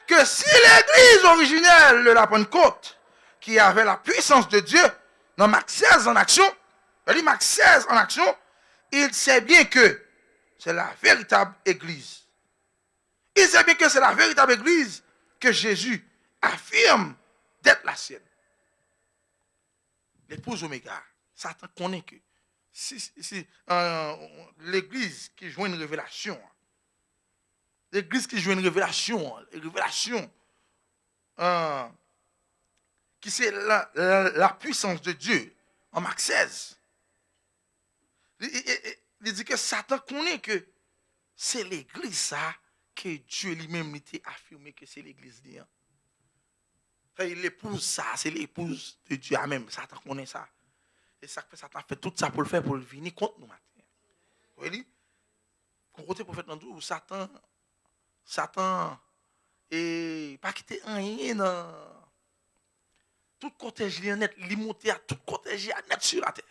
que si l'église originelle de la Pentecôte, qui avait la puissance de Dieu, dans Marc 16 en action, il sait bien que c'est la véritable église. Il sait bien que c'est la véritable église que Jésus affirme d'être la sienne. L'épouse Oméga, Satan connaît que si l'église qui joue une révélation, qui c'est la puissance de Dieu, en Marc 16, il dit que Satan connaît que c'est l'église ça que Dieu lui-même a affirmé que c'est l'église. L'épouse ça, c'est l'épouse de Dieu même. Satan connaît ça. Et ça fait Satan fait tout ça pour le faire, pour le venir contre nous matin. Vous voyez? Quand côté prophète dans tout, Satan et pas quitter rien dans tout cortège net, il monter à tout cortège net sur la terre.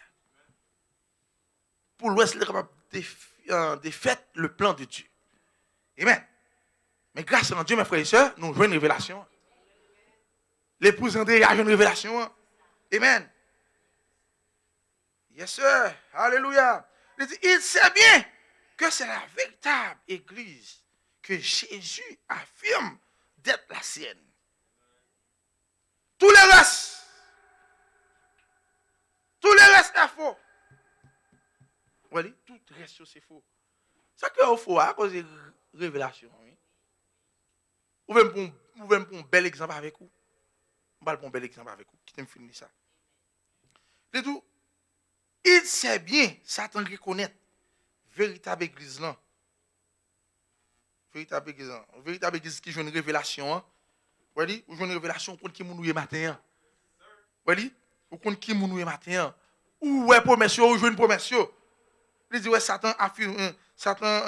Pour l'Ouest, il est capable de faire le plan de Dieu. Amen. Mais grâce à Dieu, mes frères et sœurs, nous jouons une révélation. L'épouse André a une révélation. Amen. Yes, sir. Alléluia. Il sait bien que c'est la véritable église que Jésus affirme d'être la sienne. Tout le reste est faux. Oui, tout le reste c'est faux. Ça que c'est faux à cause de révélation. Oui. Vous pouvez prendre un bel exemple avec vous. Je vais prendre un bel exemple avec vous. Qui t'aime finir ça. C'est tout. Il sait bien, Satan reconnaît véritable église là. Véritable église qui joue une révélation. Vous voyez, vous jouez une révélation contre qui nous matin. Vous voyez, ou contre qui nous matin. Ou ouais promesse, ou jouez une promesse. Il dit ouais Satan affirme, Satan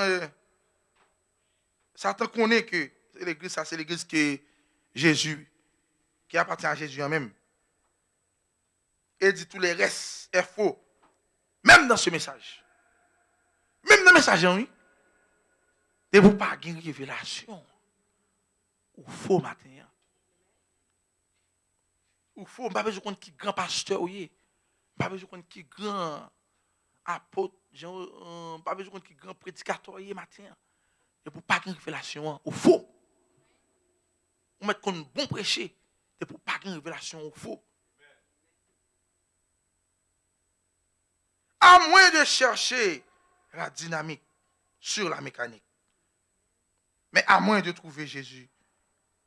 connaît que l'église ça c'est l'église que Jésus qui appartient à Jésus même. Et dit tous les restes est faux. Même dans ce message. Même dans le message, oui. De vous pas une révélation. Ou faux matin. Ou faux, pas besoin de qui grand pasteur, oui. Pas besoin de qui grand apôtre, pas besoin de qui grand prédicateur, oui, matin. De vous pas une révélation. Ou faux. On met comme bon prêcher. De vous pas une révélation. Ou faux. À moins de chercher la dynamique sur la mécanique. Mais à moins de trouver Jésus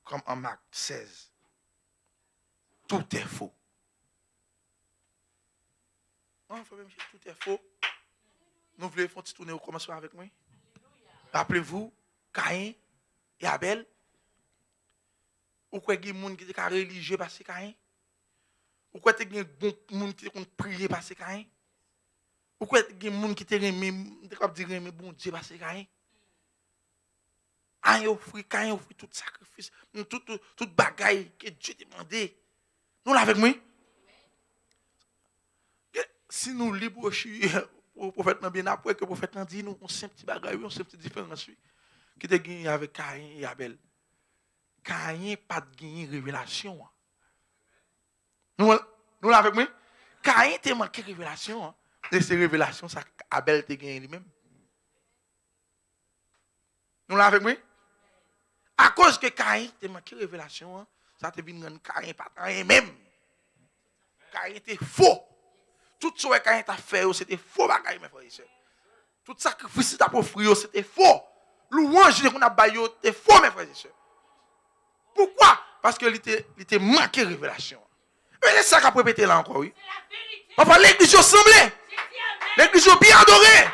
comme en Marc 16, tout est faux. Non, frère, tout est faux. Nous voulons faire un petit tournée au commencement avec moi. Rappelez-vous, Caïn et Abel. Ou quoi il y a des gens qui sont religieux parce que Caïn? Ou quoi il y a des gens qui ont prié parce que Caïn? Ou quoi il y a des gens qui ont aimé bon Dieu parce que Caïn? Caïn offrit tout sacrifice, toute bagaille que Dieu demandait. Nous l'avons avec moi. Si nous libre au prophète bien après que le prophète nous dit nous on simple petit bagaille, on simple petite différence qui était gagné avec Caïn et Abel. Caïn pas de gagner révélation. Nous l'avons avec moi. Caïn t'a manqué révélation. Et ces révélations ça Abel t'a gagné lui-même. Nous l'avons avec moi. À cause que Caïn t'a manqué révélation, ça te vient rendre Caïn pas rien même. Caïn était faux. Tout ce que Caïn t'a fait, c'était faux bagaille, mes frères et sœurs. Tout sacrifice que tu as offert, c'était faux. Louange qu'on a baillé, c'était faux, mes frères et sœurs. Pourquoi? Parce qu'il était manqué de révélation. Mais c'est ça qu'on peut répéter là encore, oui. Papa, l'église est semblée. L'église est bien adorée.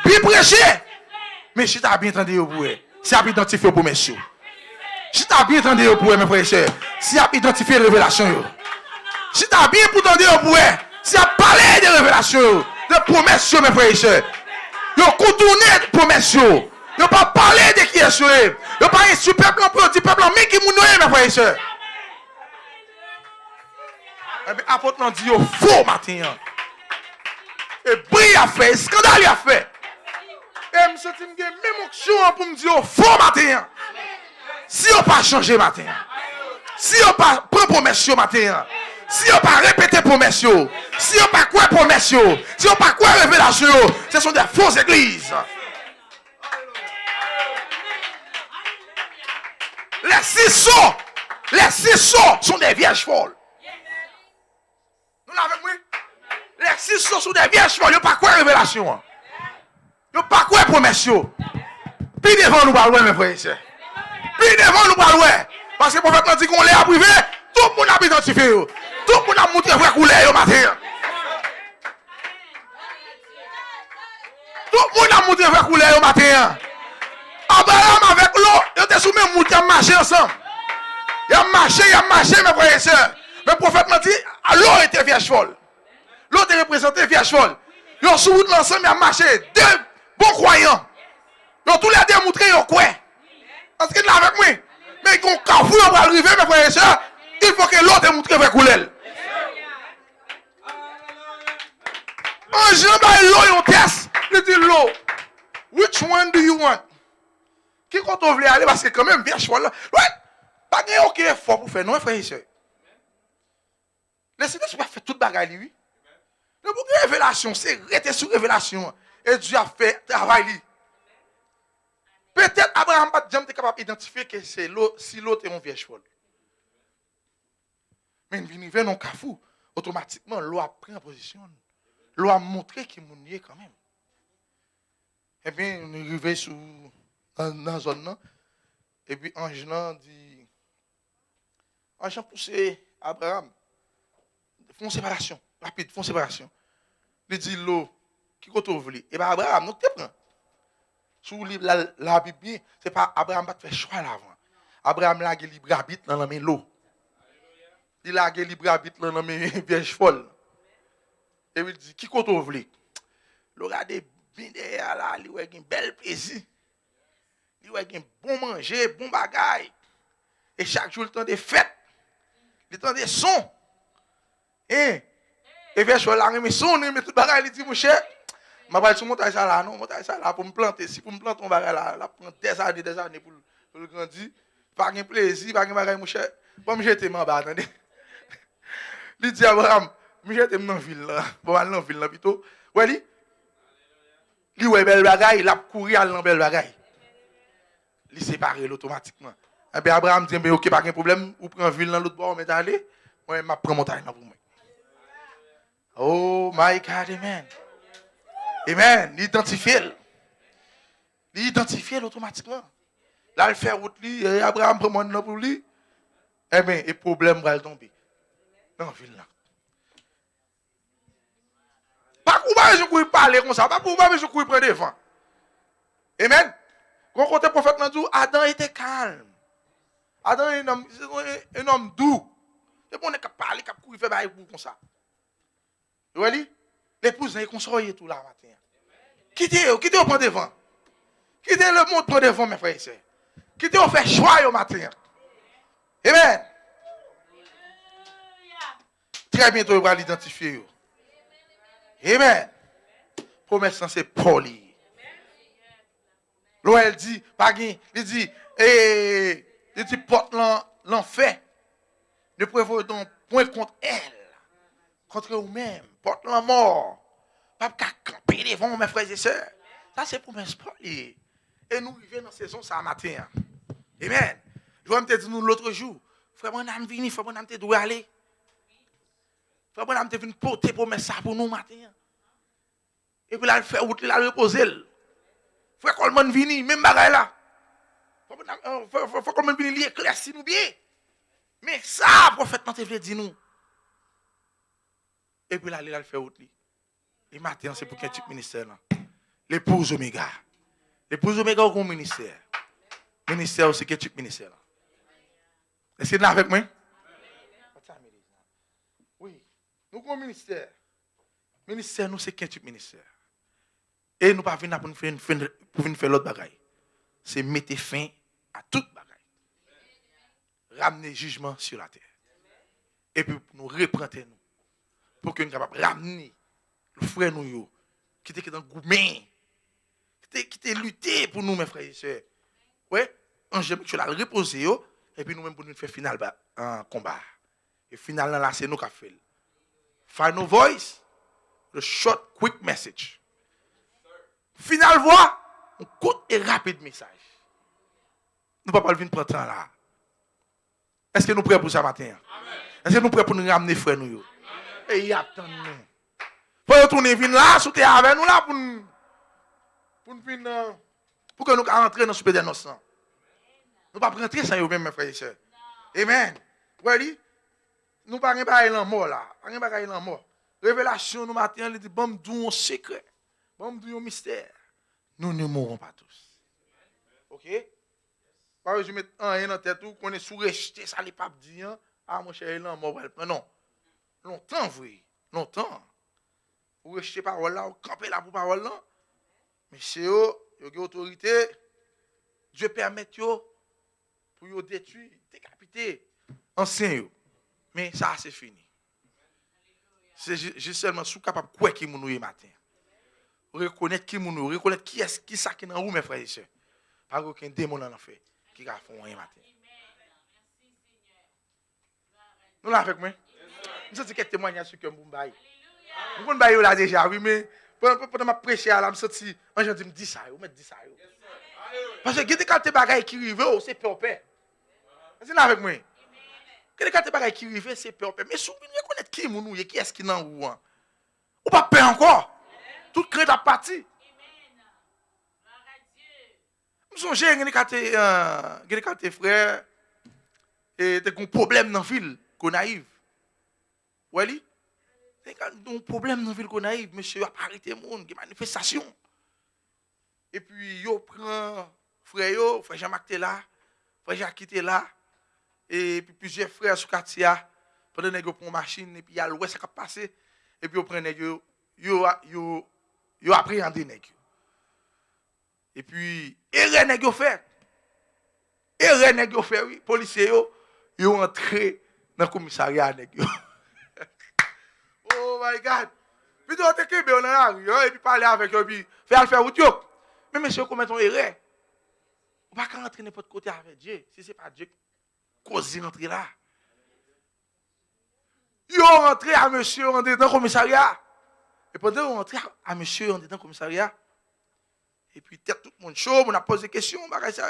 Bien prêchée. Mais si tu as bien entendu au bout, si tu as identifié pour messieurs. Si tu as bien entendu au bout, mes frères et sœurs, si tu as identifié la révélation, si tu as bien entendu au bout, si tu as parlé de révélation, de promesses, mes frères et sœurs, ils ont contourné de promesses. Ils n'ont pas parlé de qui est sauvé. Ils n'ont pas insu peuple en petit peuple en mais qui m'a noyé, mes frères et sœurs. Apôtre l'on dit au faux matin. Et bris a fait, scandale a fait. Et je me sens même action pour me dire au faux matin. Si on pas changé matin. Si on pas prend promesse matin. Si on pas répété promesse, si on pas quoi promesse, si on pas quoi révélation, ce sont des fausses églises. Les six sceaux sont des vierges folles. Nous l'avons vu? Les six sceaux sont des vierges folles. Ils n'ont pas quoi révélation. Ils n'ont pas quoi promesse. Puis devant nous parlons, mes frères et sœurs. Puis devant nous parlons. Parce que le prophète a dit qu'on l'est à privé, tout le monde a identifié. Tout le monde a montré vraie couleur au matin. Tout le monde a montré vraie couleur au matin. Abraham avec l'eau, ils étaient sous même mout, ils ont marché ensemble. Ils ont marché, mes frères et sœurs. Mais le prophète m'a dit, l'eau était vierge folle. L'eau était représentée vierge folle. Ils ont sous route ensemble, ils ont marché. Deux bons croyants. Ils ont tous les deux montré, ils ont quoi. Parce que là avec moi. Mais quand Carrefour va arriver, mes frères et sœurs, il faut que l'autre montre vraie couleur. Un jeune dans l'eau, il teste. Il dit l'eau. Which one do you want? Qui quand on veut aller parce que quand même vierge folle là. Ouais. Pas de aucun effort pour faire non frère et sœur. Le Seigneur pas fait toute bagaille lui. Le bouc de révélation, c'est rester sous révélation et Dieu a fait travail lui. Peut-être Abraham pas jamais capable d'identifier que c'est l'eau si l'autre est un vierge folle. Mais il vient non Carrefour, automatiquement l'eau a pris en position. L'eau a montré qu'il est quand même. Et bien, on est arrivé dans la zone. Et puis, Ange dit Ange a poussé Abraham. Font séparation. Rapide, font séparation. Il dit l'eau, qui compte vous voulez. Et bien, Abraham, nous te prend. Sous la Bible, ce n'est pas Abraham qui fait choix là avant. Abraham a un libre arbitre dans la main l'eau. Il a un libre arbitre dans la main vierge folle. Et il dit, qui compte vous voulez. Le regardez bien derrière là, il a un bel plaisir. Il a un bon manger, bon bagaille. Et chaque jour, il temps des fêtes. Il temps des sons. Et vierge folle a remis son, il met tout bagaille, il dit, mon cher, je vais aller sur montagne ça là, non, montagne ça là pour me planter. Si pour me planter, on va là, là prendre des années pour le grandir. Pas de plaisir, pas de bagaille, mon cher. Bon, me jeter en bas, attendez. Il dit Abraham, me jeter dans la ville là. Bon, aller dans la ville là plutôt. Ouais, il ouais belle bagaille, il a couru à la belle bagaille. Il sépare automatiquement. Et bien Abraham dit, mais ok, pas de problème, ou prend ville dans l'autre bord, on met aller. Moi, je prends montagne là pour moi. Oh my God, amen. Amen. Identifier. Il identifie automatiquement. Là, il fait route, et Abraham prend mon nom pour lui. Eh bien, le problème va tomber. Dans la ville là. Pas pour moi, je couille parler comme ça. Pas pour moi, je couille prendre devant. Amen. Quand le prophète m'a dit, Adam était calme. Adam est un homme doux. C'est bon, on est capable de parler, capable de courir, faire des comme ça. Vous voyez? L'épouse est consolée tout là matin. Quittez-le prendre devant. Quittez le monde prendre devant, mes frères et sœurs. Quittez-le faire choix au matin. Amen. Très bientôt, il va l'identifier. Amen. Promesse, c'est poli. L'eau, elle dit, il dit, porte l'enfer. Ne prévoyez donc point contre elle. Contre vous-même. Porte la mort. Pas qu'à camper devant mes frères et sœurs. Ça, c'est promesse poli. Et nous vivons dans la saison, ça matin. Amen. Je vais te dire nous l'autre jour. Frère, mon âme vini, frère, mon âme te doit aller. Frère, mon âme te venu porter promesse ça pour nous matin. Et puis là, il fait route, il a reposé. Frère, quand le monde vini, même bagaille là. Faut que le monde vini, il éclaircit nous bien. Mais ça, prophète, te veut dire nous. Et puis là, il a fait route. Et matin, c'est pour quel type ministère là? L'épouse Oméga. L'épouse Oméga a un ministère. Ministère, c'est quel type ministère là? Est-ce que vous êtes avec moi? Oui. Nous avons un ministère. Ministère, nous, c'est quel type de ministère? Et nous ne pouvons pas venir faire l'autre bagaille. C'est mettre fin à toute bagaille. Ramener jugement sur la terre. Et puis nous reprendre nous. Pour que nous soyons capables de ramener le frère nous, qui était dans le groupe, qui était lutté pour nous, mes frères et sœurs. Oui, Angèle, tu l'as reposé, et puis nous-mêmes, pour nous faire final en combat. Et finalement, là, c'est nous qui avons fait. Final voice, le short, quick message. Final voix, un court et rapide message. Nous ne pouvons pas venir prendre temps là. Est-ce que nous sommes prêts pour ça matin? Est-ce que nous sommes prêts pour nous ramener frères nous? Et il y a tant de nous. Pour retourner venir là, sauter avec nous là pour que nous rentrions dans le super de nos sangs. Nous ne pouvons pas rentrer sans eux-mêmes, mes frères et sœurs. Amen. Vous voyez? Nous ne pouvons pas aller dans mort là. Nous ne pouvons pas aller dans mort. Révélation, nous matin, il dit, bon, nous disons un secret. Bon, nous disons un mystère. Nous ne mourrons pas tous. Ok? Parce que je mets un dans la tête, qu'on est sous-rejeté, ça ne pas dire, ah, mon cher, il est mort. Non. Longtemps, oui. Longtemps. Vous rejetez parole là, vous campez là pour parole là. Mais c'est eux, ils ont une autorité. Dieu permet eux pour vous détruire, décapiter, anciens. Mais ça, c'est fini. C'est juste seulement sous capable de quoi qui nous est matin. Reconnaître qui nous, reconnaître qui est-ce qui ça qui est dans vous, mes frères et sœurs. Pas aucun démon en fait qui va faire un matin. Nous là avec moi. Nous avons quelques témoignages sur que nous bail. Nous bail là déjà, oui, mais pendant ma prêcher là, me senti, je me dis ça, me dit ça. Parce que quand tu bagaille qui arrive, c'est peur. C'est là avec moi. Quand tu bagaille qui arrive, c'est peur. Mais si vous reconnaître qui nous, qui est-ce qui est dans vous, ou pas peur encore. Toute crainte à partir. Je me souviens quand tes frères et tu as un problème dans la ville qu'on arrive. Oui, tu as un problème dans la ville qu'on arrive, monsieur a arrêté le monde, des manifestations. Et puis, yo prend frère Jean-Marc là, frère Jacques était là, et puis plusieurs frères sur quartier, pendant que yo prend une machine, et puis il y a l'ouest qui a passé, et puis yo prend yo appréhendé nèg. Et puis erreur nèg yo fait. Oui, policiers yo entré dans le commissariat nèg yo. Oh my God. Puis toi t'es kébé on la rue et puis parler avec eux puis faire route yo. Mais monsieur commet une erreur. On va pas rentrer n'importe côté avec Dieu. Si c'est pas Dieu cause rentrer là. Yo rentré à monsieur on est dans le commissariat. Et pendant qu'on rentre à monsieur, on est dans le commissariat. Et puis, tout le monde chaud, on a posé des questions, on va ça.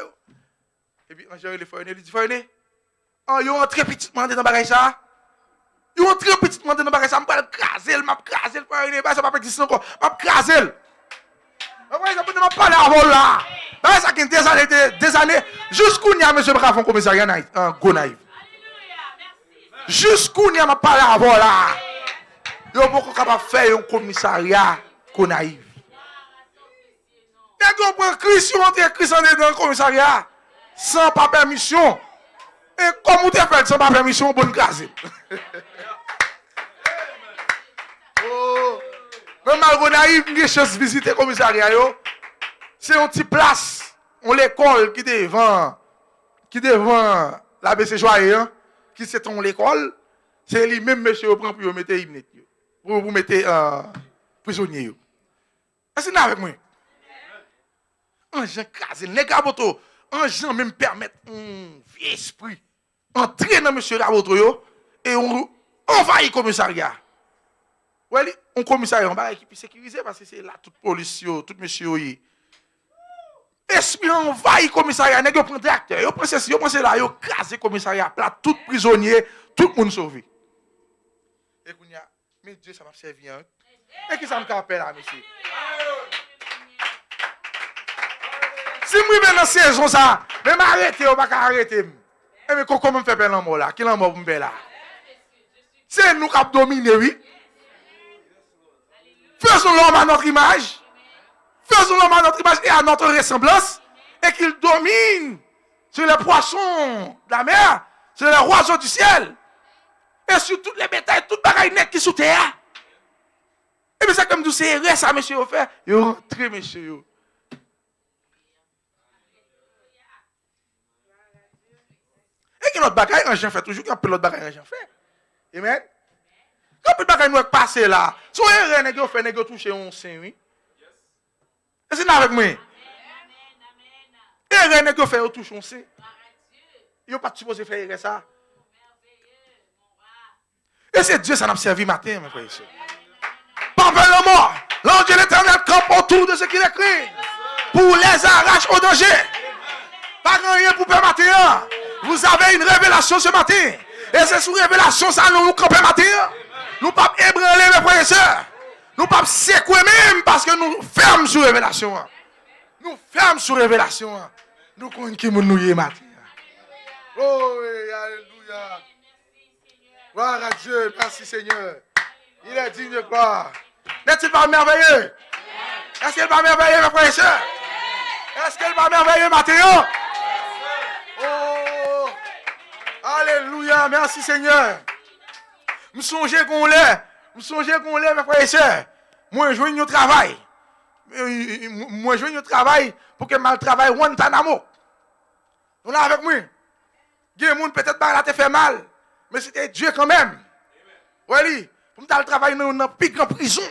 Et puis, on gère les foyers, il dit, foyers, ils ont entré petitement dans le bagage ça. Ils ont entré petitement dans le bagage ça, je vais craser, je vais craser le foyer, ça ne va pas exister encore. Je vais craser. Après, ça peut pas parler avant là. Bah, ça qui est des années. Jusqu'où il y a monsieur Brafon commissariat en Gonaïve. Jusqu'où il y a ma parole avant là. Il y a beaucoup capable faire un commissariat Gonaïve. Il y a un Christ, Christ dans le commissariat sans pas permission. Et comment tu fais sans pas permission, bonne grâce. Oh, même malgré naïf, j'ai chance de visiter le commissariat. C'est une petite place, on l'école qui devant l'ABC Joyeux, qui c'est ton l'école, c'est lui-même monsieur au prend pour mettre hymne, pour vous mettre prisonnier. Est-ce que vous avec moi? Un gens crasé, les gaboto, un gens même permettre un vieux esprit entrer dans monsieur Gaboto et on envahit le commissariat. Ouais, un commissariat en bas qui peut sécuriser parce que c'est là toute police, tout monsieur. Esprit envahit le commissariat, nèg yo prend tracteur, yo prend ceci, yo prend là, yo crase le commissariat, plat tout prisonnier, tout le monde sauvé. Et kounya, mais Dieu ça m'a servi hein. Et qui ça me rappelle là monsieur? Si moi vais dans saison ça, même arrêter ou pas arrêter. Et mais comment me fait perdre l'amour là? Qui l'amour pour me là? C'est nous qui dominer oui. Faisons l'homme à notre image. Faisons l'homme à notre image et à notre ressemblance. Et qu'il domine sur les poissons de la mer, sur les oiseaux du ciel. Et sur toutes les bétails, toutes les bagailles nettes qui sont sous terre. Et bien ça comme vous c'est ça monsieur au fait. Vous rentrez monsieur. Et que notre bagaille en fait toujours qu'il y a l'autre bagaille en fait. Amen. Quand le bagaille nous est passé là, si on est nèg fait nèg toucher un sein oui. Est-ce que avec moi? Et nèg fait toucher un sein. Yo pas supposé faire ça. Et c'est Dieu ça n'a servi matin mes frères et sœurs. Par le mort, l'ange de l'Éternel campe autour de ce qu'il écrit pour les arracher au danger. Pas rien pour permettre. Vous avez une révélation ce matin. Et c'est sous révélation ça nous camper matin. Nous ne pouvons pas ébranler mes frères et sœurs. Nous ne pouvons pas secouer même parce que nous fermons sur révélation. Nous fermons sur révélation. Nous connaissons qui nous y matin. Oh, alléluia. Gloire à Dieu. Merci Seigneur. Il est digne de gloire. N'est-il pas merveilleux? Est-ce qu'il n'est pas merveilleux mes frères et sœurs? Est-ce qu'il n'est pas merveilleux matin? Oh, alléluia, merci Seigneur. Je songe qu'on l'est, mes frères et sœurs. Moi, je joue au travail. Moi, je joue au travail pour que mal travail Guantanamo. On est avec moi. Il y a des gens peut-être pas te fait mal, mais c'était Dieu quand même. Oui, pour me travailler dans une plus grande prison.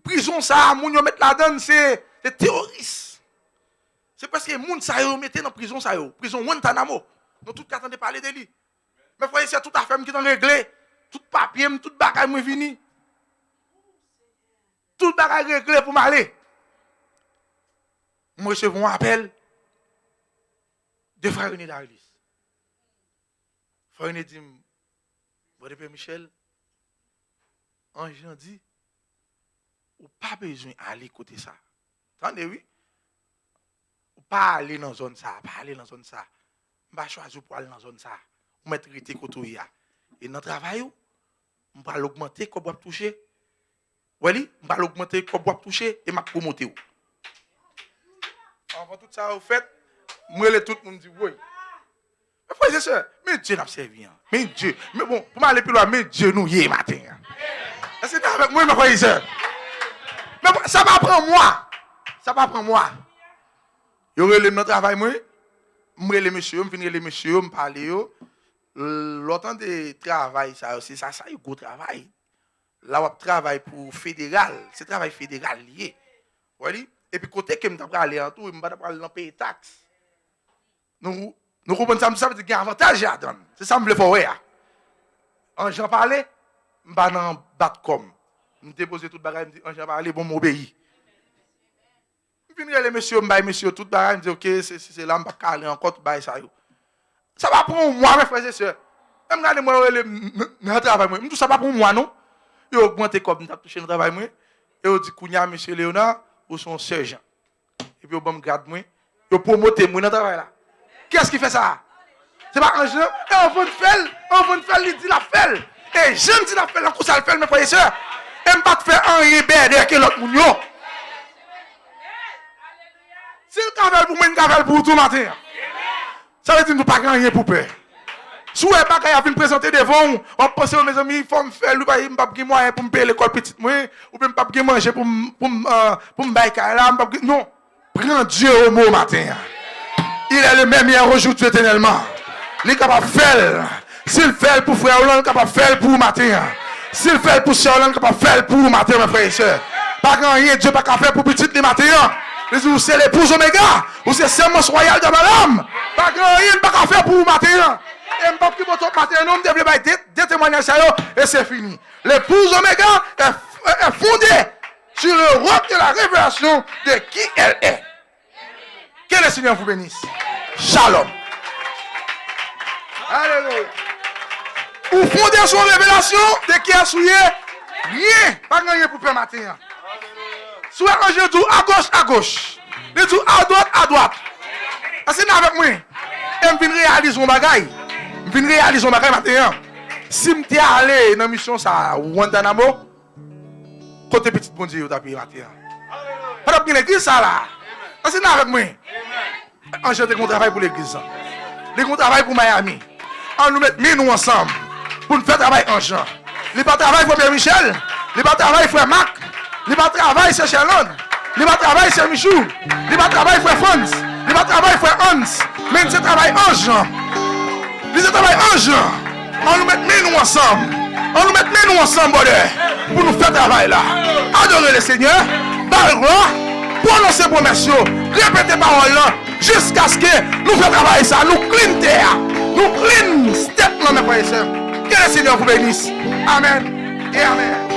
Prison, ça, moun yo mettre là-dedans, c'est des terroristes. C'est parce que les gens ça mettent dans prison ça prison Guantanamo. Nous tout attendons parler de lui. Mais frère, c'est tout affaire qui est réglé, tout papier, tout bagage moi fini. Tout bagage réglé pour m'aller. Moi recevons un appel de frère René Darlis. Frère René dit Bon Père Michel, Ange dit ou pas besoin d'aller côté ça. Attendez oui. Ou pas aller dans zone ça, pas aller dans zone ça. M'a choisi pour aller dans zone ça. On mettre rete côté ya. Et dans travail on va l'augmenter qu'on va toucher. Oui, on va l'augmenter qu'on va toucher et m'a promoter. Avant tout ça au fait, moi le tout le monde dit oui. Mais frère c'est ça, mais Dieu n'a servi. Mais Dieu, mais bon, pour m'aller plus loin, mais Dieu nous y est matin. Est-ce que avec moi mes frères et sœurs? Mais ça va prendre moi. Ça va prendre moi. Yo relé notre travail moi. Moi les messieurs, me finir les messieurs, me parler yo. L'autant de travail ça c'est ça un gros travail. Là on travaille pour fédéral, c'est travail fédéral lié. Oui. Et puis côté que me t'a aller en tout, me pas aller payer taxe. Nous comprenons ça veut dire qu'il y a un avantage à donner. C'est ça me le faut faire. En j'en parlais, me pas dans batcom. Me déposer toute bagaille, me dit en j'en parler bon m'obéir. Venir les messieurs, messieurs, tout bagage, me dit OK, c'est là me pas aller encore tout bail ça yo. Ça va pour moi mes frères et sœurs. Même regarder moi le travail moi, tout ça va pour moi non. Il augmenté comme m't'a touché le travail moi et on dit kounya monsieur Léonard ou son sergent. et puis au bon grade moi, yo promoter moi dans travail là. Qu'est-ce qui fait ça? C'est pas un jeune, et on va faire, il dit la fait. Et jeune dit la fait, on ça le fait mes frères et sœurs. Et pas faire un rebelle que l'autre moun yo. Si le cavale pour moi, une cavale pour tout matin. Ça veut dire que nous pas rien pour peur. Si vous n'avez pas qu'à venir présenter devant, on pense aux mes amis, il faut me faire, il ne pas de moyen pour me payer l'école petite, ou bien pas de manger pour me bailler là. Non, prends Dieu au mot matin. Il est le même hier, aujourd'hui, éternellement. Il est capable de faire. S'il fait pour frère Hollande, il est capable de faire pour matin. S'il fait pour sœur Hollande, il est capable de faire pour matin, mes frères et sœurs. Pas grand rien, Dieu pas qu'à faire pour petite les matin. Vous c'est l'épouse Oméga, ou c'est Sémence Royale de Madame. Pas grand rien, pas qu'à faire pour matin. Et je ne peux pas matin, non, je devrais des témoignages et c'est fini. L'épouse Oméga est fondée sur le roc de la révélation de qui elle est. Que le Seigneur vous bénisse. Shalom. Alléluia. Ou fondez sur la révélation de qui est souillé. Rien. Pas rien pour faire matin. Soit ranger tout à gauche. Les tout à droite. C'est avec moi. Et je viens réaliser mon bagage. Je viens réaliser mon bagage matin. Si je suis allé dans la mission à Guantanamo, côté petit bon Dieu, je suis matin. Pas de l'église ça là. C'est avec moi. Enchanté qu'on travaille pour l'église. Qu'on travaille pour Miami. On nous met nous ensemble pour nous faire travail en champ. Les pas travail pour Pierre Michel. Les pas travail pour Marc. Les pas travail c'est Charlotte. Les pas travail c'est Michou. Les pas travail pour Franz. Les pas travail pour Hans. Mais c'est travail en champ. Les travail en champ. On nous met nous ensemble. On nous met nous ensemble pour nous faire travail là. Adorer le Seigneur. Par gloire. Prononcer promesses. Répéter paroles là. Jusqu'à ce que nous fassions travailler ça. Nous clean terre. Nous clean step là mes frères et sœurs. Que le Seigneur vous bénisse. Amen et amen.